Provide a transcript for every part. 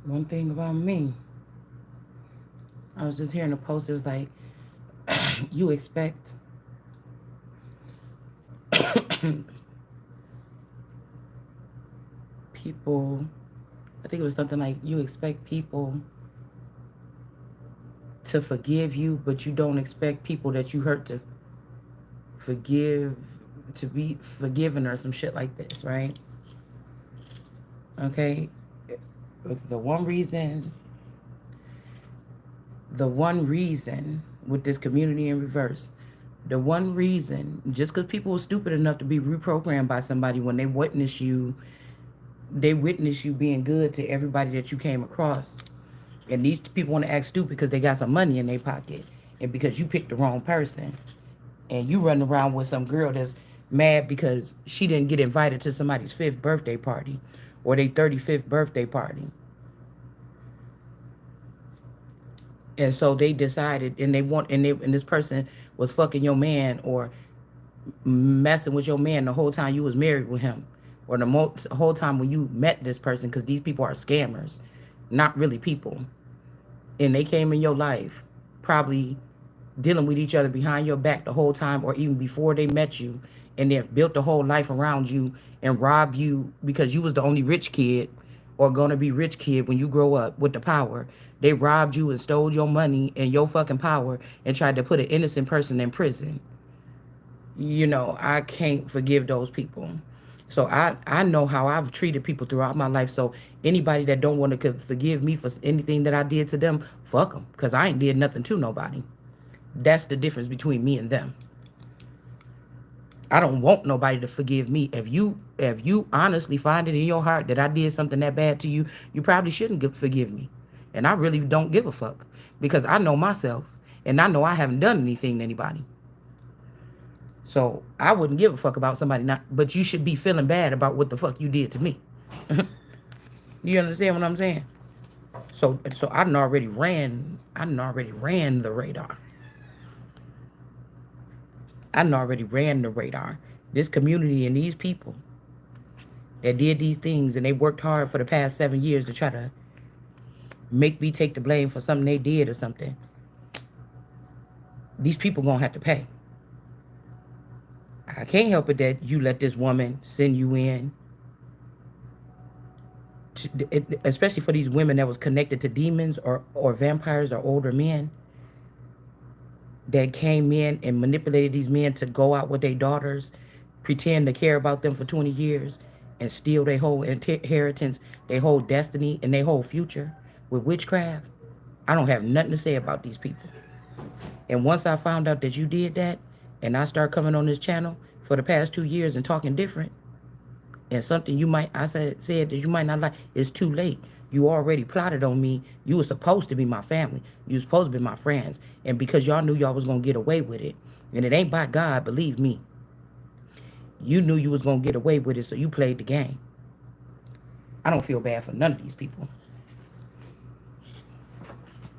One thing about me, I was just hearing a post. It was like, you expect people, I think it was something like, you expect people to forgive you, but you don't expect people that you hurt to forgive, to be forgiven, or some shit like this, right? Okay. The one reason, the one reason with this community in reverse, the one reason, just because people are stupid enough to be reprogrammed by somebody when they witness you being good to everybody that you came across. And these people want to act stupid because they got some money in their pocket. And because you picked the wrong person. And you run around with some girl that's mad because she didn't get invited to somebody's fifth birthday party or their 35th birthday party. And so they decided, and and this person was fucking your man or messing with your man the whole time you was married with him, or the whole time when you met this person, because these people are scammers, not really people. And they came in your life probably dealing with each other behind your back the whole time, or even before they met you, and they've built a whole life around you and rob you because you was the only rich kid or gonna be rich kid when you grow up with the power. They robbed you and stole your money and your fucking power and tried to put an innocent person in prison. I can't forgive those people. So I know how I've treated people throughout my life. So anybody that don't want to forgive me for anything that I did to them, fuck them, because I ain't did nothing to nobody. That's the difference between me and them. I don't want nobody to forgive me. If you honestly find it in your heart that I did something that bad to you, you probably shouldn't forgive me. And I really don't give a fuck, because I know myself and I know I haven't done anything to anybody. So I wouldn't give a fuck about somebody not, but you should be feeling bad about what the fuck you did to me. You understand what I'm saying? So I done already ran the radar. I done already ran the radar. This community and these people that did these things, and they worked hard for the past 7 years to try to make me take the blame for something they did or something. These people gonna have to pay. I can't help it that you let this woman send you in, especially for these women that was connected to demons or vampires or older men that came in and manipulated these men to go out with their daughters, pretend to care about them for 20 years, and steal their whole inheritance, their whole destiny, and their whole future with witchcraft. I don't have nothing to say about these people. And once I found out that you did that, and I start coming on this channel for the past 2 years and talking different, and something I said that you might not like, it's too late. You already plotted on me. You were supposed to be my family. You were supposed to be my friends. And because y'all knew y'all was gonna get away with it, and it ain't by God, believe me. You knew you was gonna get away with it, so you played the game. I don't feel bad for none of these people.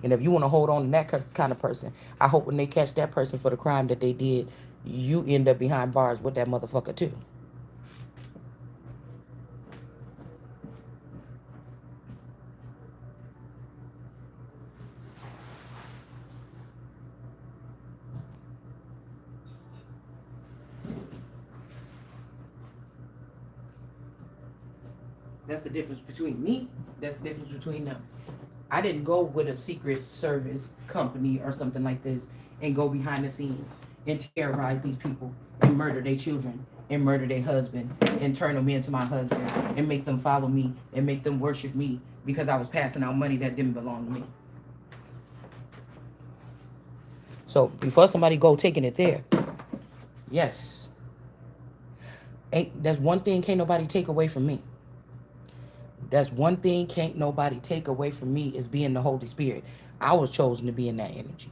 And if you want to hold on to that kind of person, I hope when they catch that person for the crime that they did, you end up behind bars with that motherfucker too. That's the difference between me. That's the difference between them. I didn't go with a secret service company or something like this and go behind the scenes and terrorize these people and murder their children and murder their husband and turn them into my husband and make them follow me and make them worship me because I was passing out money that didn't belong to me. So before somebody go taking it there, yes, ain't that's one thing can't nobody take away from me. That's one thing can't nobody take away from me, is being the Holy Spirit. I was chosen to be in that energy.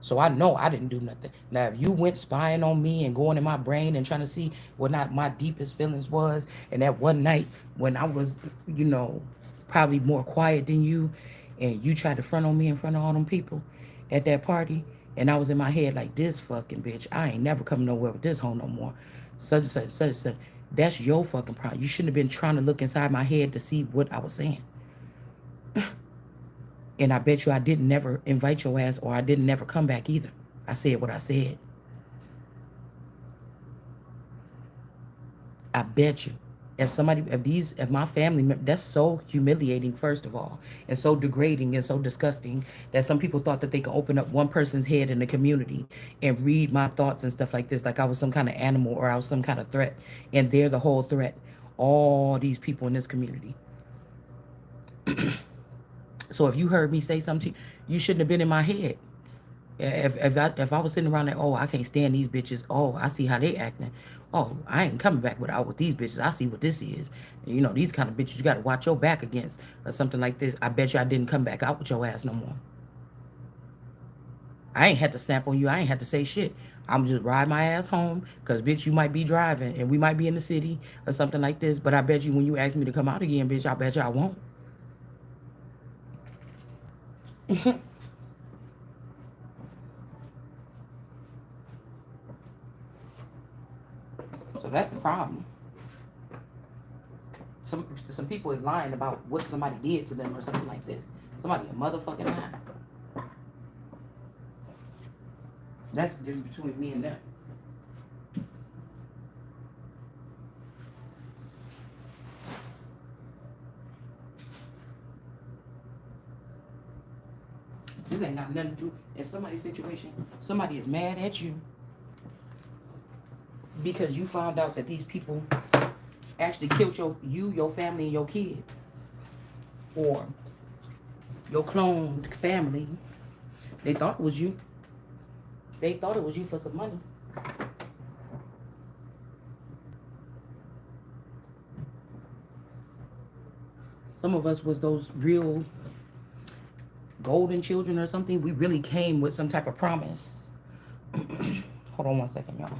So I know I didn't do nothing. Now, if you went spying on me and going in my brain and trying to see what not my deepest feelings was, and that one night when I was, probably more quiet than you, and you tried to front on me in front of all them people at that party, and I was in my head like, this fucking bitch, I ain't never coming nowhere with this hoe no more. Such and such, such and such. That's your fucking problem. You shouldn't have been trying to look inside my head to see what I was saying. And I bet you I didn't never invite your ass, or I didn't never come back either. I said what I said. I bet you. If my family, that's so humiliating, first of all, and so degrading and so disgusting that some people thought that they could open up one person's head in the community and read my thoughts and stuff like this, like I was some kind of animal or I was some kind of threat, and they're the whole threat. All these people in this community. So if you heard me say something to you, you shouldn't have been in my head. If I was sitting around there, oh, I can't stand these bitches. Oh, I see how they acting. Oh, I ain't coming back with these bitches. I see what this is. You know, these kind of bitches you got to watch your back against or something like this. I bet you I didn't come back out with your ass no more. I ain't had to snap on you. I ain't had to say shit. I'm just ride my ass home because, bitch, you might be driving and we might be in the city or something like this. But I bet you when you ask me to come out again, bitch, I bet you I won't. So that's the problem. Some people is lying about what somebody did to them or something like this. Somebody a motherfucking lie. That's the difference between me and them. This ain't got nothing to do in somebody's situation. Somebody is mad at you because you found out that these people actually killed your family, and your kids, or your cloned family. They thought it was you. They thought it was you for some money. Some of us was those real golden children or something. We really came with some type of promise. Hold on one second, y'all.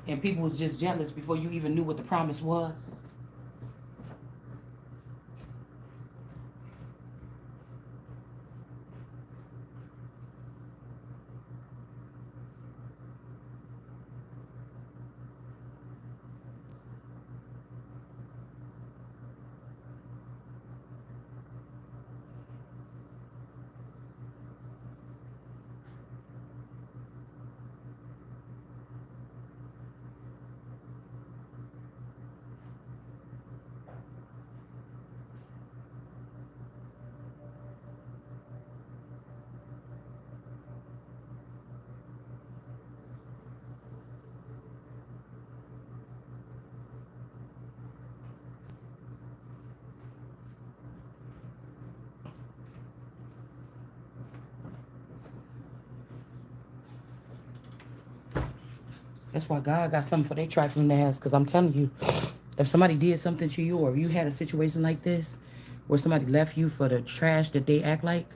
And people was just jealous before you even knew what the promise was. That's why God got something for their trifling ass. Because I'm telling you, if somebody did something to you, or if you had a situation like this where somebody left you for the trash that they act like,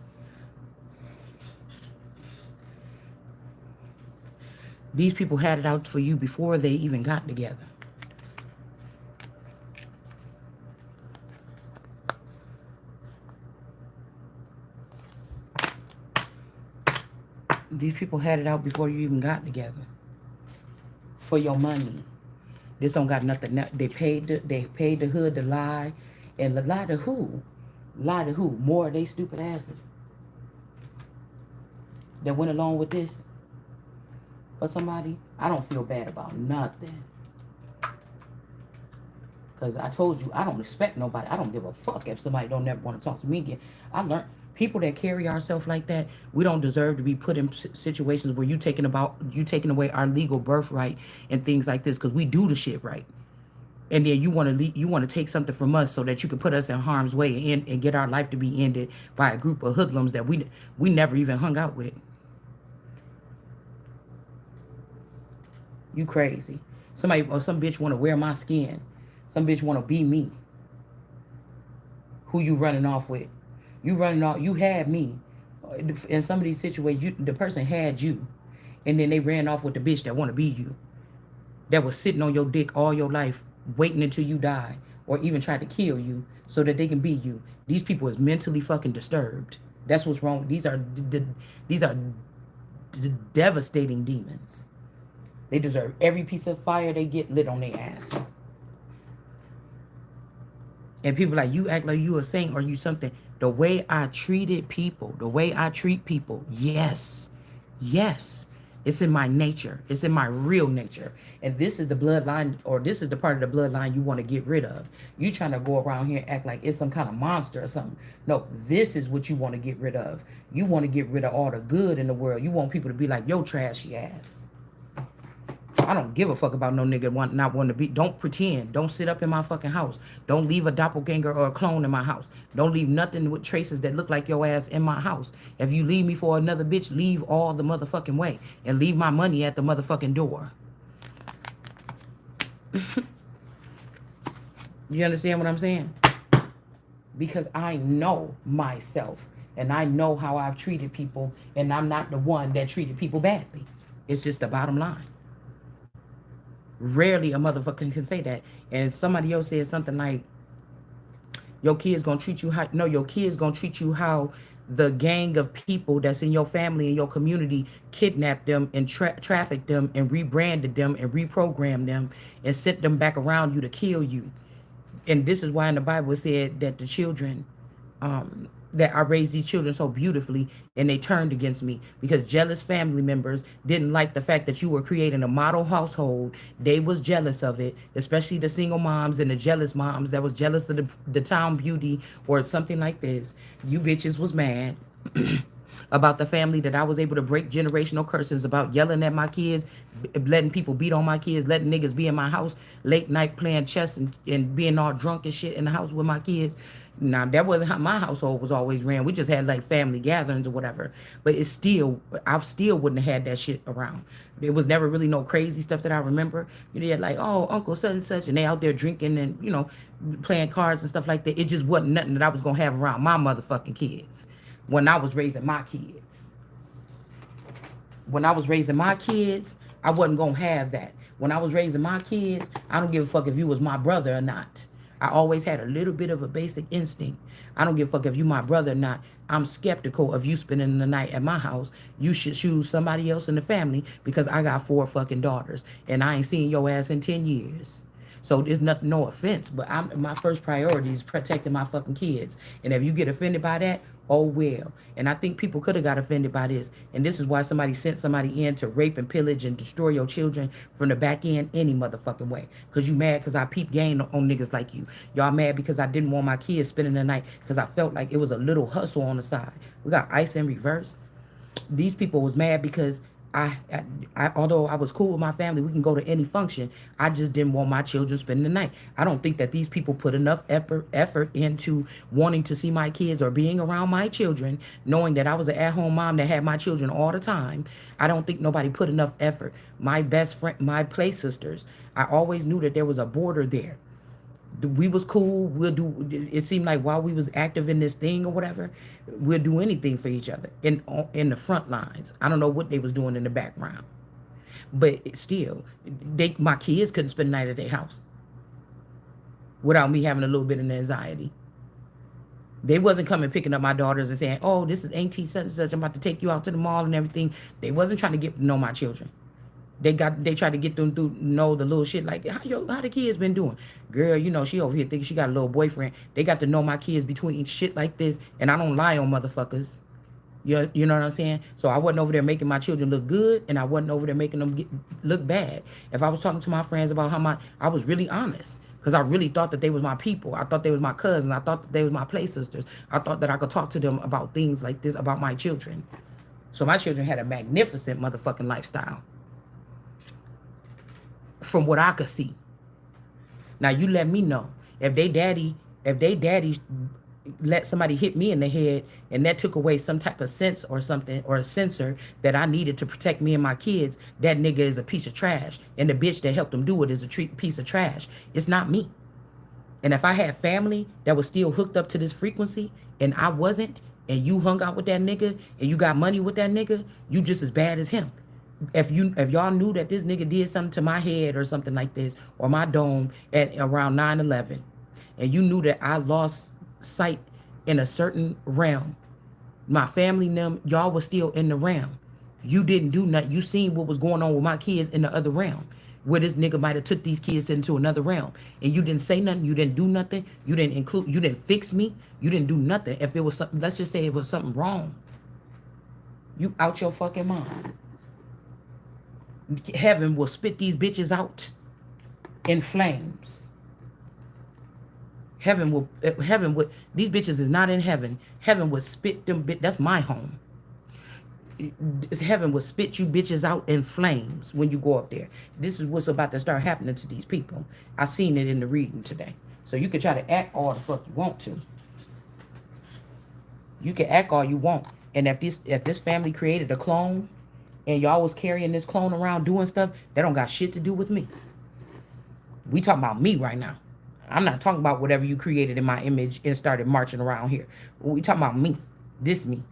these people had it out for you before they even got together. These people had it out before you even got together. For your money. This don't got nothing. They paid the hood to lie. And lie to who? Lie to who? More of they stupid asses that went along with this for somebody. I don't feel bad about nothing. Because I told you, I don't respect nobody. I don't give a fuck if somebody don't never want to talk to me again. I learned people that carry ourselves like that, we don't deserve to be put in situations where you taking away our legal birthright and things like this, because we do the shit right. And then you want to take something from us so that you can put us in harm's way and get our life to be ended by a group of hoodlums that we never even hung out with. You crazy. Somebody or some bitch want to wear my skin. Some bitch want to be me. Who you running off with? You running off. You had me. In some of these situations, the person had you, and then they ran off with the bitch that want to be you, that was sitting on your dick all your life, waiting until you die, or even tried to kill you so that they can be you. These people is mentally fucking disturbed. That's what's wrong. These are devastating demons. They deserve every piece of fire they get lit on their ass. And people like, you act like you a saint or you something. The way I treated people, the way I treat people, yes. Yes. It's in my nature. It's in my real nature. And this is the bloodline, or this is the part of the bloodline you want to get rid of. You trying to go around here and act like it's some kind of monster or something. No, this is what you want to get rid of. You want to get rid of all the good in the world. You want people to be like, yo, trashy ass. I don't give a fuck about no nigga not wanting to be. Don't pretend. Don't sit up in my fucking house. Don't leave a doppelganger or a clone in my house. Don't leave nothing with traces that look like your ass in my house. If you leave me for another bitch, leave all the motherfucking way. And leave my money at the motherfucking door. You understand what I'm saying? Because I know myself. And I know how I've treated people. And I'm not the one that treated people badly. It's just the bottom line. Rarely a motherfucker can say that. And somebody else said something like, your kids gonna treat you how, no, your kids gonna treat you how the gang of people that's in your family and your community kidnapped them and trafficked them and rebranded them and reprogrammed them and sent them back around you to kill you. And this is why in the Bible it said that the children, that I raised these children so beautifully and they turned against me because jealous family members didn't like the fact that you were creating a model household. They was jealous of it, especially the single moms and the jealous moms that was jealous of the town beauty or something like this. You bitches was mad about the family that I was able to break generational curses about yelling at my kids, letting people beat on my kids, letting niggas be in my house late night playing chess and being all drunk and shit in the house with my kids. Now, that wasn't how my household was always ran. We just had like family gatherings or whatever. But it's still, I still wouldn't have had that shit around. It was never really no crazy stuff that I remember. You know, like, oh, Uncle such and such, and they out there drinking and, you know, playing cards and stuff like that. It just wasn't nothing that I was going to have around my motherfucking kids when I was raising my kids. When I was raising my kids, I wasn't going to have that. When I was raising my kids, I don't give a fuck if you was my brother or not. I always had a little bit of a basic instinct. I don't give a fuck if you my brother or not. I'm skeptical of you spending the night at my house. You should choose somebody else in the family because I got 4 fucking daughters and I ain't seen your ass in 10 years. So there's nothing, no offense, but my first priority is protecting my fucking kids. And if you get offended by that, oh well. And I think people could have got offended by this. And this is why somebody sent somebody in to rape and pillage and destroy your children from the back end any motherfucking way. Because you mad because I peep game on niggas like you. Y'all mad because I didn't want my kids spending the night because I felt like it was a little hustle on the side. We got ice in reverse. These people was mad because I, although I was cool with my family, we can go to any function. I just didn't want my children spending the night. I don't think that these people put enough effort into wanting to see my kids or being around my children, knowing that I was an at-home mom that had my children all the time. I don't think nobody put enough effort. My best friend, my play sisters, I always knew that there was a border there. We was cool. We'll do. It seemed like while we was active in this thing or whatever, we'll do anything for each other in the front lines. I don't know what they was doing in the background, but still, my kids couldn't spend the night at their house without me having a little bit of anxiety. They wasn't coming picking up my daughters and saying, "Oh, this is Auntie such and such. I'm about to take you out to the mall and everything." They wasn't trying to get to know my children. They tried to get them through know the little shit like how the kids been doing. Girl, you know, she over here thinking she got a little boyfriend. They got to know my kids between shit like this, and I don't lie on motherfuckers. You know what I'm saying? So I wasn't over there making my children look good, and I wasn't over there making them look bad. If I was talking to my friends about I was really honest. Because I really thought that they was my people. I thought they was my cousins. I thought that they was my play sisters. I thought that I could talk to them about things like this, about my children. So my children had a magnificent motherfucking lifestyle. From what I could see. Now you let me know if they daddy let somebody hit me in the head and that took away some type of sense or something or a sensor that I needed to protect me and my kids, that nigga is a piece of trash. And the bitch that helped him do it is a piece of trash. It's not me. And if I had family that was still hooked up to this frequency and I wasn't, and you hung out with that nigga and you got money with that nigga, you just as bad as him. If y'all knew that this nigga did something to my head or something like this, or my dome at around 9/11, and you knew that I lost sight in a certain realm, my family and them, y'all was still in the realm. You didn't do nothing. You seen what was going on with my kids in the other realm. where this nigga might have took these kids into another realm, and you didn't say nothing, you didn't do nothing, you didn't include, you didn't fix me, you didn't do nothing. If it was something, let's just say it was something wrong, you out your fucking mind. Heaven will spit these bitches out in flames. Heaven would, these bitches is not in heaven. Heaven would spit them, that's my home. Heaven will spit you bitches out in flames when you go up there. This is what's about to start happening to these people. I seen it in the reading today. So you can try to act all the fuck you want to. You can act all you want. And if this family created a clone and y'all was carrying this clone around doing stuff, that don't got shit to do with me. We talking about me right now. I'm not talking about whatever you created in my image and started marching around here. We talking about me. This me.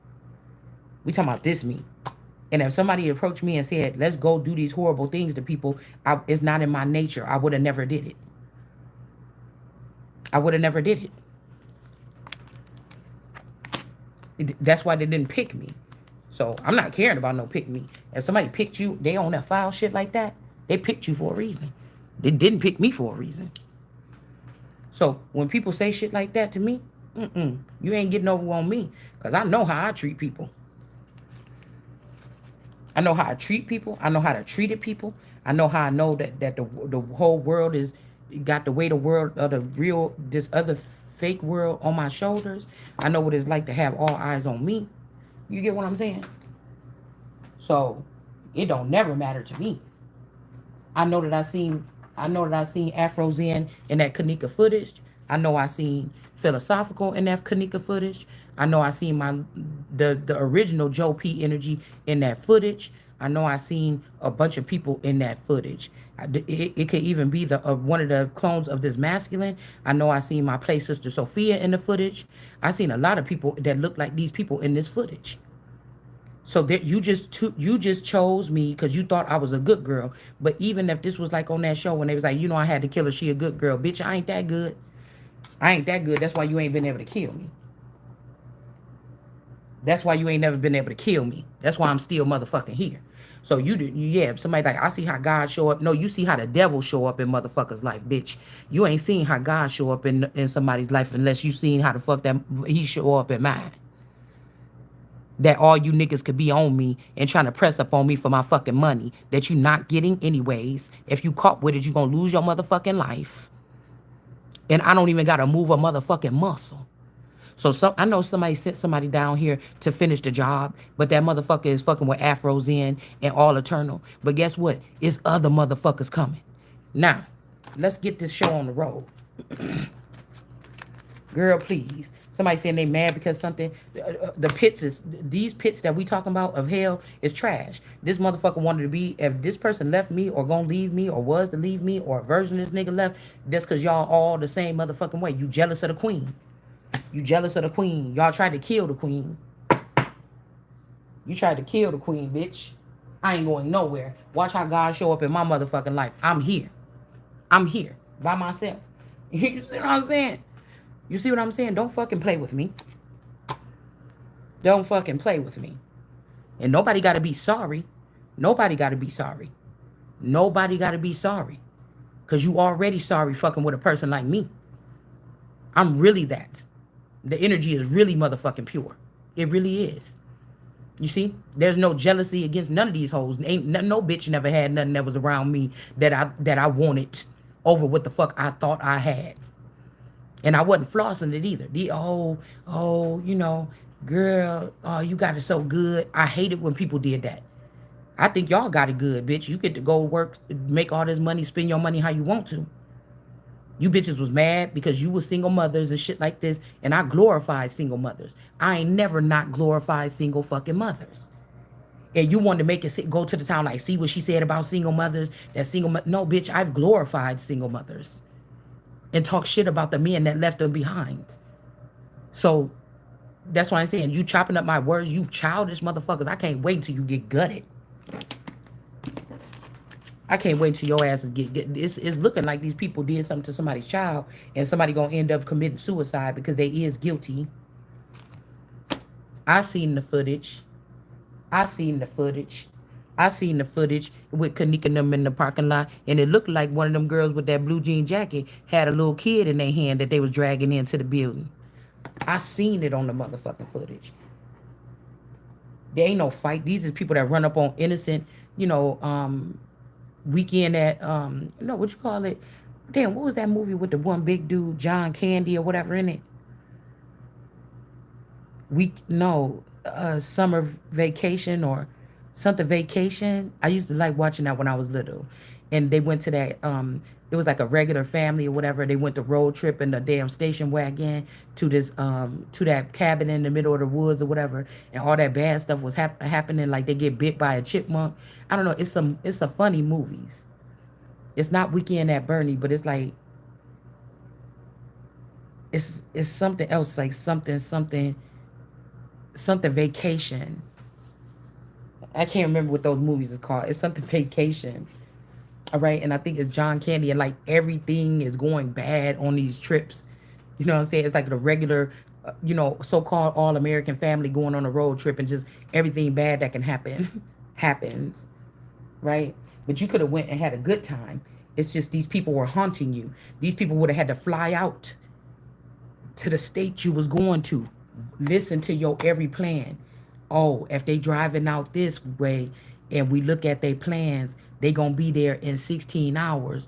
We talking about this me. And if somebody approached me and said, let's go do these horrible things to people, it's not in my nature. I would have never did it. I would have never did it. That's why they didn't pick me. So I'm not caring about no pick me. If somebody picked you, they on that foul shit like that, they picked you for a reason. They didn't pick me for a reason. So when people say shit like that to me, you ain't getting over on me. Because I know how I treat people. I know how I treat people. I know how to treat people. I know how I know that the whole world is got the weight of world of the real, this other fake world on my shoulders. I know what it's like to have all eyes on me. You get what I'm saying? So it don't never matter to me. I know that I seen Afro Zen in that Kanika footage. I know I seen philosophical in that Kanika footage. I know I seen the original Joe P energy in that footage. I know I seen a bunch of people in that footage. It could even be the one of the clones of this masculine. I know I seen my play sister Sophia in the footage. I seen a lot of people that look like these people in this footage. So that you just chose me because you thought I was a good girl. But even if this was like on that show when they was like, I had to kill her, she a good girl. Bitch, I ain't that good. I ain't that good. That's why you ain't been able to kill me. That's why you ain't never been able to kill me. That's why I'm still motherfucking here. So somebody like, I see how God show up. No, you see how the devil show up in motherfuckers' life, bitch. You ain't seen how God show up in somebody's life unless you seen how the fuck that he show up in mine. That all you niggas could be on me and trying to press up on me for my fucking money that you not getting anyways. If you caught with it, you gonna lose your motherfucking life. And I don't even gotta move a motherfucking muscle. So I know somebody sent somebody down here to finish the job, but that motherfucker is fucking with Afro Zen and All Eternal. But guess what? It's other motherfuckers coming. Now, let's get this show on the road. Girl, please. Somebody saying they mad because something. These pits that we talking about of hell is trash. This motherfucker wanted to be, if this person left me or gonna leave me or was to leave me or a version of this nigga left, that's because y'all all the same motherfucking way. You jealous of the queen. You jealous of the queen. Y'all tried to kill the queen. You tried to kill the queen, bitch. I ain't going nowhere. Watch how God show up in my motherfucking life. I'm here. I'm here by myself. You see what I'm saying? You see what I'm saying? Don't fucking play with me. Don't fucking play with me. And nobody got to be sorry. Nobody got to be sorry. Nobody got to be sorry. Because you already sorry fucking with a person like me. I'm really that. The energy is really motherfucking pure. It really is. You see? There's no jealousy against none of these hoes. Ain't no bitch never had nothing that was around me that I wanted over what the fuck I thought I had. And I wasn't flossing it either. Girl, oh, you got it so good. I hate it when people did that. I think y'all got it good, bitch. You get to go work, make all this money, spend your money how you want to. You bitches was mad because you was single mothers and shit like this, and I glorified single mothers. I ain't never not glorified single fucking mothers. And you wanted to make it go to the town like, see what she said about single mothers? No, bitch, I've glorified single mothers. And talk shit about the men that left them behind. So that's why I'm saying, you chopping up my words, you childish motherfuckers. I can't wait till you get gutted. I can't wait till your asses get it's looking like these people did something to somebody's child and somebody gonna end up committing suicide because they is guilty. I seen the footage. I seen the footage with Kanika and them in the parking lot, and it looked like one of them girls with that blue jean jacket had a little kid in their hand that they was dragging into the building. I seen it on the motherfucking footage. There ain't no fight. These is people that run up on innocent, you know, weekend at no, what you call it? Damn, what was that movie with the one big dude, John Candy or whatever in it? No, summer vacation or something vacation. I used to like watching that when I was little, and they went to that. It was like a regular family or whatever. They went to road trip in the damn station wagon to this to that cabin in the middle of the woods or whatever, and all that bad stuff was happening. Like they get bit by a chipmunk. I don't know. It's a funny movies. It's not Weekend at Bernie, but it's like it's something else, like something vacation. I can't remember what those movies is called. It's something vacation. All right. And I think it's John Candy. And like everything is going bad on these trips. You know what I'm saying? It's like the regular, so called all American family going on a road trip and just everything bad that can happen happens. Right. But you could have went and had a good time. It's just these people were haunting you. These people would have had to fly out to the state you was going to. Listen to your every plan. Oh, if they driving out this way and we look at their plans, they gonna be there in 16 hours.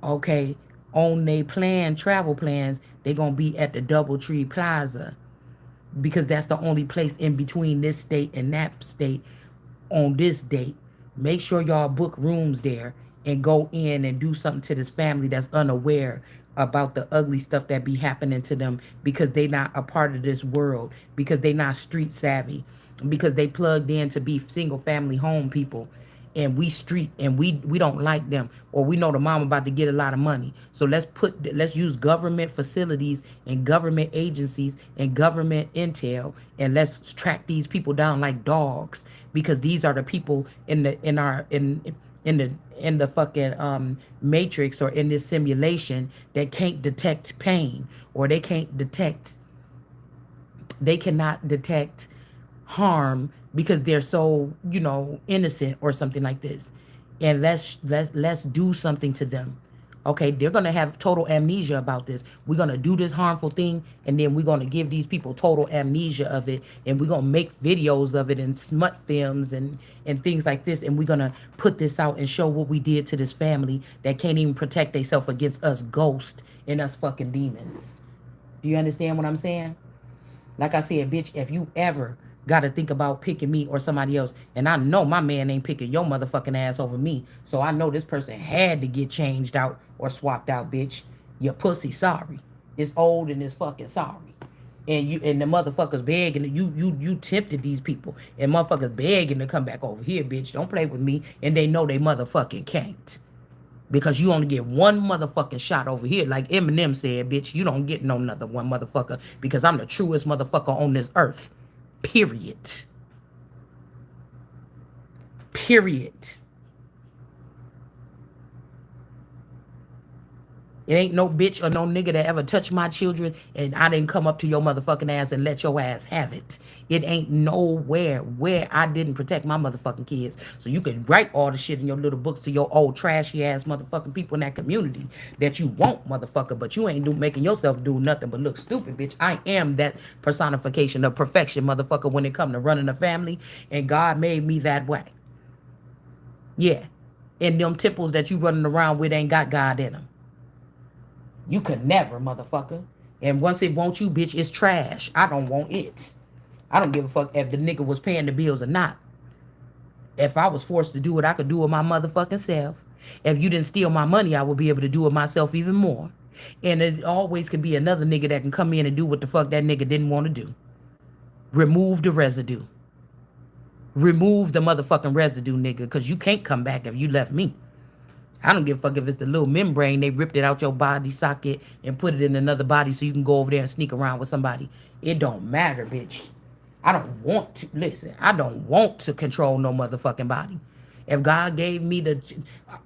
Okay. On they travel plans, they gonna be at the Doubletree Plaza because that's the only place in between this state and that state on this date. Make sure y'all book rooms there and go in and do something to this family that's unaware about the ugly stuff that be happening to them because they not a part of this world, because they not street savvy, because they plugged in to be single family home people, and we street and we don't like them, or we know the mom about to get a lot of money, so let's use government facilities and government agencies and government intel, and let's track these people down like dogs, because these are the people in the fucking matrix or in this simulation that can't detect pain, or they cannot detect harm because they're so, innocent or something like this. And let's do something to them. Okay, they're gonna have total amnesia about this. We're gonna do this harmful thing, and then we're gonna give these people total amnesia of it, and we're gonna make videos of it and smut films and things like this, and we're gonna put this out and show what we did to this family that can't even protect themselves against us ghosts and us fucking demons. Do you understand what I'm saying? Like I said, bitch, if you ever got to think about picking me or somebody else, and I know my man ain't picking your motherfucking ass over me, so I know this person had to get changed out or swapped out, bitch. Your pussy sorry. It's old and it's fucking sorry. And the motherfuckers begging, you tempted these people, and motherfuckers begging to come back over here, bitch. Don't play with me, and they know they motherfucking can't. Because you only get one motherfucking shot over here. Like Eminem said, bitch, you don't get no another one, motherfucker. Because I'm the truest motherfucker on this earth. Period. Period. It ain't no bitch or no nigga that ever touched my children, and I didn't come up to your motherfucking ass and let your ass have it. It ain't nowhere where I didn't protect my motherfucking kids. So you can write all the shit in your little books to your old trashy ass motherfucking people in that community that you want, motherfucker, but you ain't making yourself do nothing but look stupid, bitch. I am that personification of perfection, motherfucker, when it come to running a family, and God made me that way. Yeah. And them temples that you running around with ain't got God in them. You could never, motherfucker. And once it wants you, bitch, it's trash. I don't want it. I don't give a fuck if the nigga was paying the bills or not. If I was forced to do it, I could do it my motherfucking self. If you didn't steal my money, I would be able to do it myself even more. And it always could be another nigga that can come in and do what the fuck that nigga didn't want to do. Remove the residue. Remove the motherfucking residue, nigga, because you can't come back if you left me. I don't give a fuck if it's the little membrane they ripped it out your body socket and put it in another body so you can go over there and sneak around with somebody. It don't matter, bitch. I don't want to control no motherfucking body. If God gave me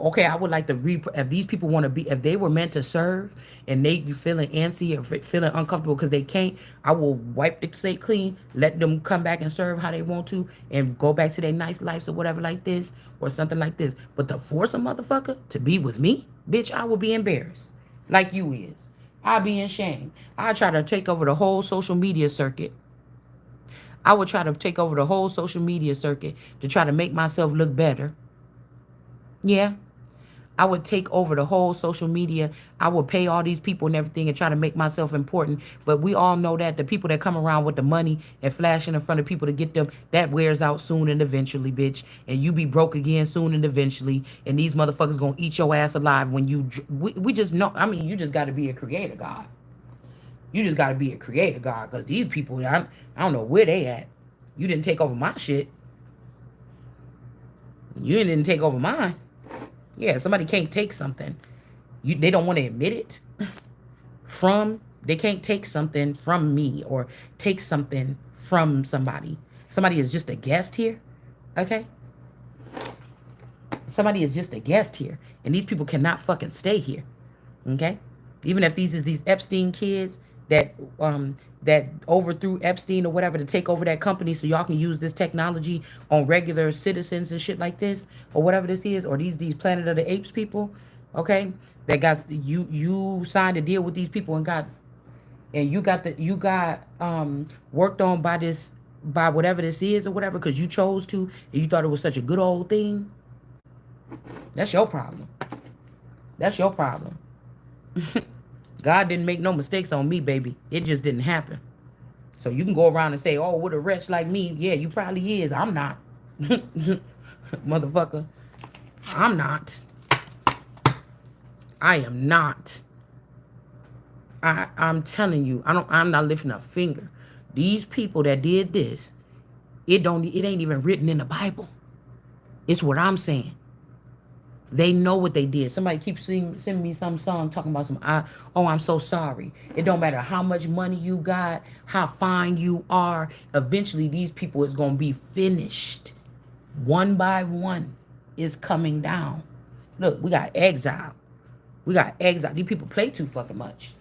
okay, I would like to if these people want to be, if they were meant to serve and they feeling antsy or feeling uncomfortable because they can't, I will wipe the slate clean, let them come back and serve how they want to, and go back to their nice lives or whatever like this or something like this. But to force a motherfucker to be with me, bitch, I will be embarrassed, like you is. I'll be in shame. I try to take over the whole social media circuit. I would try to take over the whole social media circuit to try to make myself look better. Yeah. I would take over the whole social media. I would pay all these people and everything and try to make myself important. But we all know that the people that come around with the money and flashing in front of people to get them, that wears out soon and eventually, bitch. And you be broke again soon and eventually. And these motherfuckers gonna eat your ass alive when we just know. I mean, you just got to be a creator, God. You just got to be a creator, God. Because these people, I don't know where they at. You didn't take over my shit. You didn't take over mine. Yeah, somebody can't take something. They don't want to admit it. They can't take something from me or take something from somebody. Somebody is just a guest here. Okay? Somebody is just a guest here. And these people cannot fucking stay here. Okay? Even if these Epstein kids that that overthrew Epstein or whatever to take over that company so y'all can use this technology on regular citizens and shit like this or whatever this is, or these Planet of the Apes people, okay? That got you signed a deal with these people and you got worked on by whatever this is or whatever because you chose to and you thought it was such a good old thing. That's your problem. That's your problem. God didn't make no mistakes on me, baby. It just didn't happen. So you can go around and say, oh, what a wretch like me. Yeah, you probably is. I'm not. Motherfucker. I'm not. I am not. I'm telling you, I'm not lifting a finger. These people that did this, it ain't even written in the Bible. It's what I'm saying. They know what they did. Somebody keeps sending me some song talking about I'm so sorry. It don't matter how much money you got, how fine you are. Eventually, these people is going to be finished. One by one is coming down. Look, we got exile. These people play too fucking much.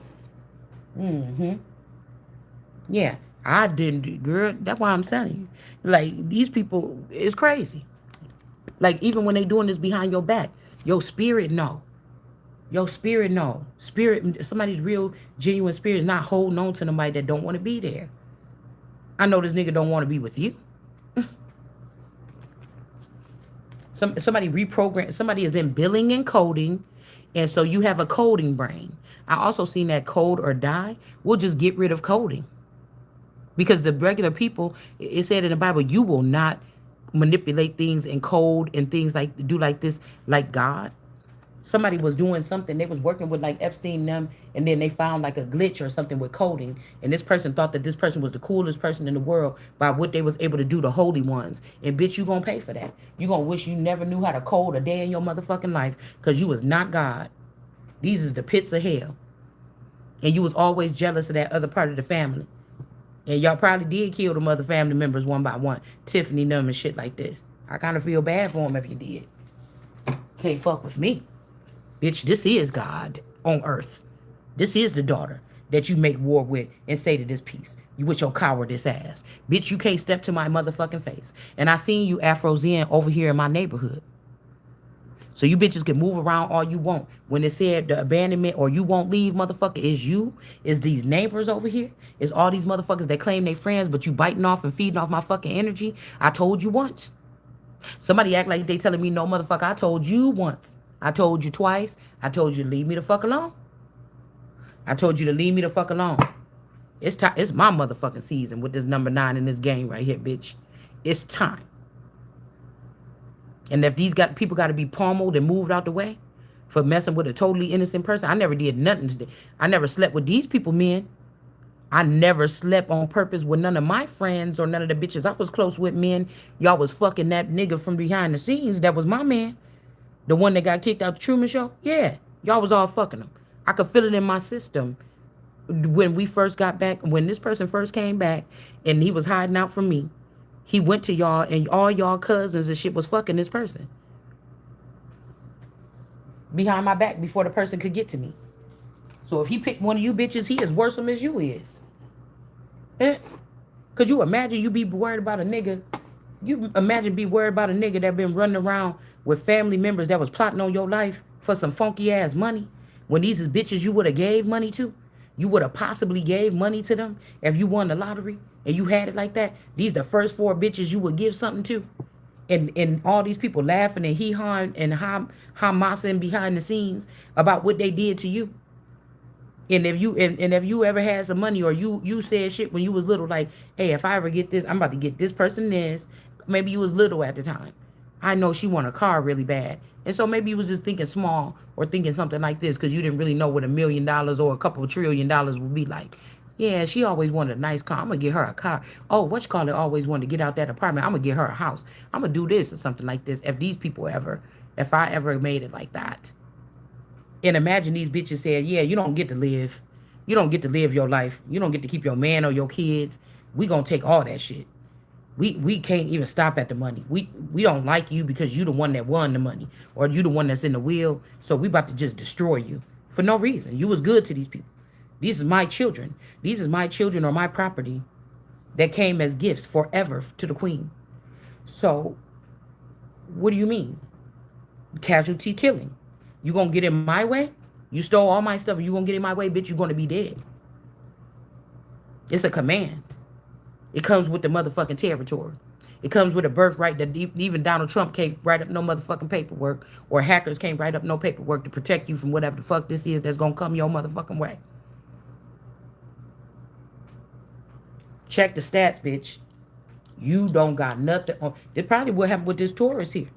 Yeah, I didn't, girl. That's why I'm telling you. Like, these people is crazy. Like, even when they doing this behind your back, your spirit know. Your spirit know. Somebody's real, genuine spirit is not holding on to somebody that don't want to be there. I know this nigga don't want to be with you. Somebody reprogrammed. Somebody is in billing and coding, and so you have a coding brain. I also seen that code or die. We'll just get rid of coding. Because the regular people, it said in the Bible, you will not manipulate things and code and things like do like this like God. Somebody was doing something, they was working with like Epstein and them, and then they found like a glitch or something with coding, and this person thought that this person was the coolest person in the world by what they was able to do to holy ones. And bitch, you gonna pay for that. You gonna wish you never knew how to code a day in your motherfucking life, because you was not God. These is the pits of hell. And you was always jealous of that other part of the family. And y'all probably did kill them other family members one by one. Tiffany, them, and shit like this. I kind of feel bad for them if you did. Can't fuck with me. Bitch, this is God on earth. This is the daughter that you make war with and say to this piece. You with your cowardice ass. Bitch, you can't step to my motherfucking face. And I seen you Afro Zen over here in my neighborhood. So you bitches can move around all you want. When it said the abandonment or you won't leave, motherfucker, is you. Is these neighbors over here. Is all these motherfuckers that claim they friends, but you biting off and feeding off my fucking energy. I told you once. Somebody act like they telling me, no, motherfucker, I told you once. I told you twice. I told you to leave me the fuck alone. I told you to leave me the fuck alone. It's time. It's my motherfucking season with this number 9 in this game right here, bitch. It's time. And if people got to be pummeled and moved out the way for messing with a totally innocent person, I never did nothing today. I never slept with these people, men. I never slept on purpose with none of my friends or none of the bitches I was close with, men. Y'all was fucking that nigga from behind the scenes. That was my man. The one that got kicked out the Truman Show. Yeah, y'all was all fucking him. I could feel it in my system. When we first got back, when this person first came back and he was hiding out from me, he went to y'all and all y'all cousins and shit was fucking this person. behind my back before the person could get to me. So if he picked one of you bitches, he is worse as you is. Eh? Could you imagine you be worried about a nigga? You imagine be worried about a nigga that been running around with family members that was plotting on your life for some funky ass money, when these is bitches you would have gave money to? You would have possibly gave money to them if you won the lottery and you had it like that. These the first 4 bitches you would give something to. And all these people laughing and hee-hawing and ha-mossing behind the scenes about what they did to you. And if you ever had some money, or you said shit when you was little, like, hey, if I ever get this, I'm about to get this person this. Maybe you was little at the time. I know she want a car really bad. And so maybe you was just thinking small, or thinking something like this, because you didn't really know what $1 million or a couple of $1 trillion would be like. Yeah, she always wanted a nice car. I'm going to get her a car. Oh, always wanted to get out that apartment. I'm going to get her a house. I'm going to do this or something like this. If I ever made it like that. And imagine these bitches said, yeah, you don't get to live. You don't get to live your life. You don't get to keep your man or your kids. We gonna take all that shit. We can't even stop at the money. We don't like you because you the one that won the money, or you the one that's in the wheel. So we about to just destroy you for no reason. You was good to these people. These is my children. These is my children or my property that came as gifts forever to the queen. So what do you mean? Casualty killing. You gonna get in my way? You stole all my stuff. You gonna get in my way, bitch? You gonna be dead. It's a command. It comes with the motherfucking territory. It comes with a birthright that even Donald Trump can't write up no motherfucking paperwork, or hackers can't write up no paperwork to protect you from whatever the fuck this is that's gonna come your motherfucking way. Check the stats, bitch. You don't got nothing on. This probably what happened with this Taurus here.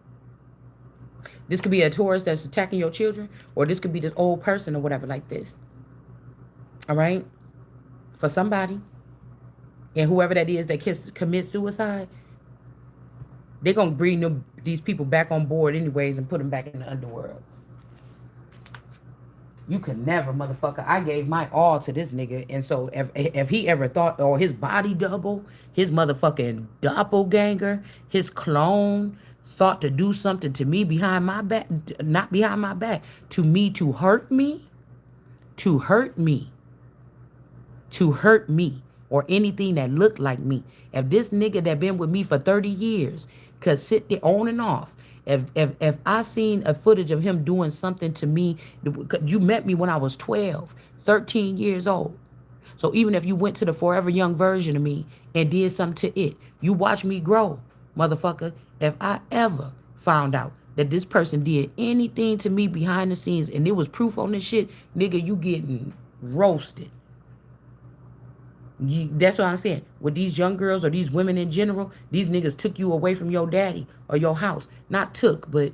This could be a Taurus that's attacking your children, or this could be this old person or whatever like this. All right? For somebody. And whoever that is that commits suicide, they're going to bring these people back on board anyways and put them back in the underworld. You could never, motherfucker. I gave my all to this nigga. And so if he ever thought, or his body double, his motherfucking doppelganger, his clone, thought to do something to me behind my back, not behind my back, to me, to hurt me, or anything that looked like me. If this nigga that been with me for 30 years could sit there on and off, if I seen a footage of him doing something to me, you met me when I was 12, 13 years old. So even if you went to the forever young version of me and did something to it, you watch me grow, motherfucker. If I ever found out that this person did anything to me behind the scenes and there was proof on this shit, nigga, you getting roasted. That's what I'm saying. With these young girls or these women in general, these niggas took you away from your daddy or your house. Not took, but,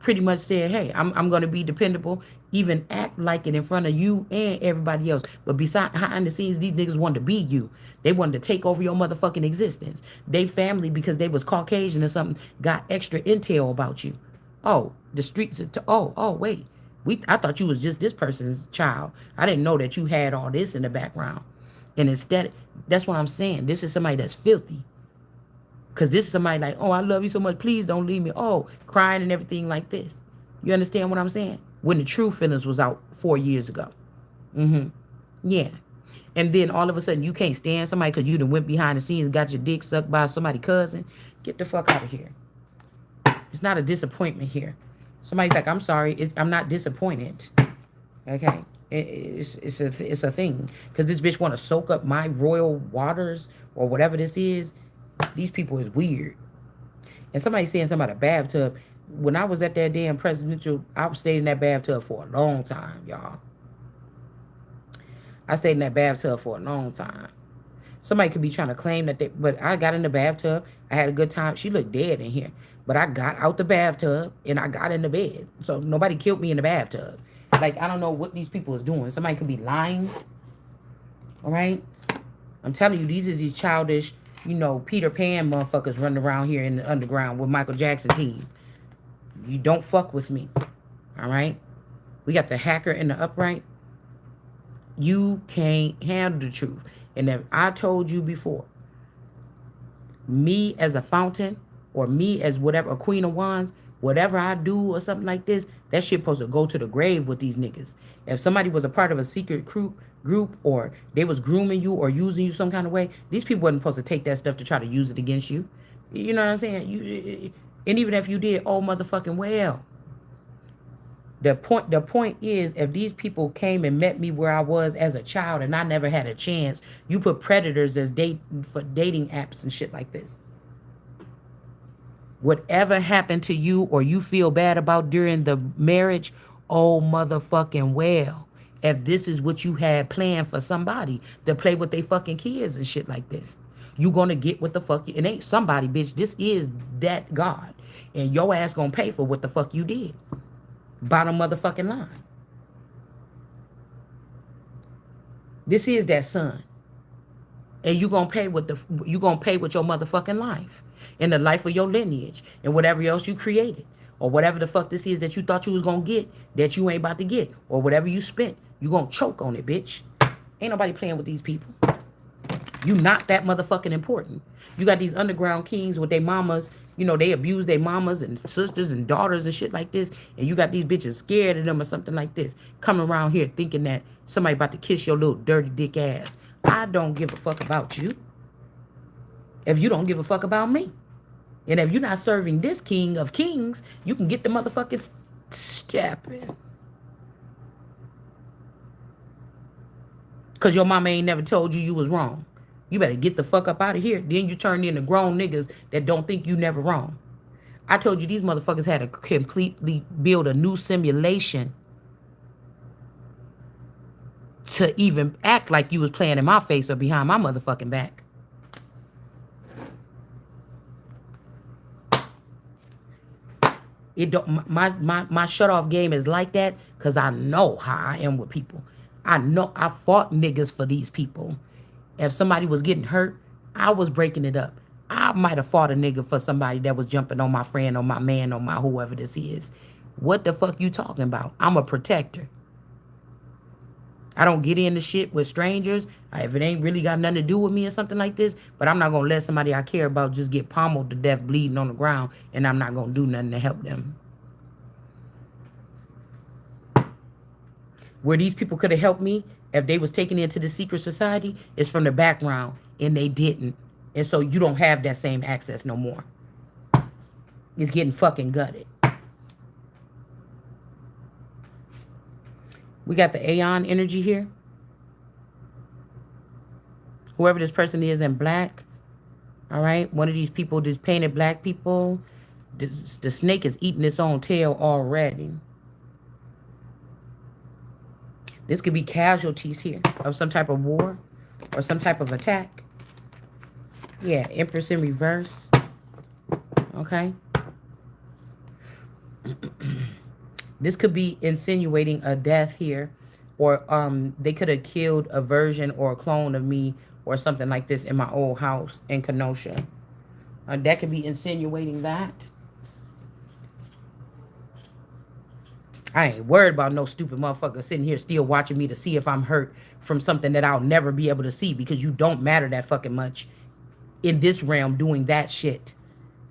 pretty much said, hey, I'm going to be dependable, even act like it in front of you and everybody else. But behind the scenes, these niggas wanted to be you. They wanted to take over your motherfucking existence. They family, because they was Caucasian or something, got extra intel about you. Oh, the streets, wait. I thought you was just this person's child. I didn't know that you had all this in the background. And instead, that's what I'm saying. This is somebody that's filthy. Because this is somebody like, oh, I love you so much. Please don't leave me. Oh, crying and everything like this. You understand what I'm saying? When the true feelings was out 4 years ago. Yeah. And then all of a sudden, you can't stand somebody because you done went behind the scenes and got your dick sucked by somebody's cousin. Get the fuck out of here. It's not a disappointment here. Somebody's like, I'm sorry. I'm not disappointed. Okay? It's a thing. Because this bitch want to soak up my royal waters or whatever this is. These people is weird. And somebody saying something about a bathtub. When I was at that damn presidential, I stayed in that bathtub for a long time, y'all. I stayed in that bathtub for a long time. Somebody could be trying to claim that but I got in the bathtub. I had a good time. She looked dead in here. But I got out the bathtub and I got in the bed. So nobody killed me in the bathtub. Like, I don't know what these people is doing. Somebody could be lying. All right? I'm telling you, these childish, Peter Pan motherfuckers running around here in the underground with Michael Jackson team. You don't fuck with me. All right? We got the hacker and the upright. You can't handle the truth. And if I told you before, me as a fountain, or me as whatever, a queen of wands, whatever I do or something like this, that shit supposed to go to the grave with these niggas. If somebody was a part of a secret group or they was grooming you or using you some kind of way, these people wasn't supposed to take that stuff to try to use it against you. You know what I'm saying? And even if you did, oh motherfucking well. The point is, if these people came and met me where I was as a child and I never had a chance, you put predators as date for dating apps and shit like this. Whatever happened to you or you feel bad about during the marriage, oh motherfucking well. If this is what you had planned for somebody to play with their fucking kids and shit like this, you gonna get what the fuck. It ain't somebody, bitch. This is that God. And your ass gonna pay for what the fuck you did. Bottom motherfucking line. This is that son. And you gonna pay with you gonna pay with your motherfucking life. And the life of your lineage. And whatever else you created. Or whatever the fuck this is that you thought you was gonna get that you ain't about to get. Or whatever you spent. You gonna choke on it, bitch. Ain't nobody playing with these people. You not that motherfucking important. You got these underground kings with their mamas. You know, they abuse their mamas and sisters and daughters and shit like this. And you got these bitches scared of them or something like this. Coming around here thinking that somebody about to kiss your little dirty dick ass. I don't give a fuck about you. If you don't give a fuck about me. And if you're not serving this king of kings, you can get the motherfucking stepping. Because your mama ain't never told you was wrong. You better get the fuck up out of here. Then you turn into grown niggas that don't think you never wrong. I told you these motherfuckers had to completely build a new simulation to even act like you was playing in my face or behind my motherfucking back. It don't my shut off game is like that because I know how I am with people. I know I fought niggas for these people. If somebody was getting hurt, I was breaking it up. I might have fought a nigga for somebody that was jumping on my friend or my man or my whoever this is. What the fuck you talking about? I'm a protector. I don't get into shit with strangers if it ain't really got nothing to do with me or something like this. But I'm not going to let somebody I care about just get pummeled to death bleeding on the ground. And I'm not going to do nothing to help them. Where these people could have helped me if they was taken into the secret society is from the background. And they didn't. And so you don't have that same access no more. It's getting fucking gutted. We got the Aeon energy here. Whoever this person is in black. All right. One of these people, just painted black people. The snake is eating its own tail already. This could be casualties here of some type of war or some type of attack. Yeah. Empress in reverse. Okay. This could be insinuating a death here, or they could have killed a version or a clone of me or something like this in my old house in Kenosha. That could be insinuating that. I ain't worried about no stupid motherfucker sitting here still watching me to see if I'm hurt from something that I'll never be able to see because you don't matter that fucking much in this realm doing that shit.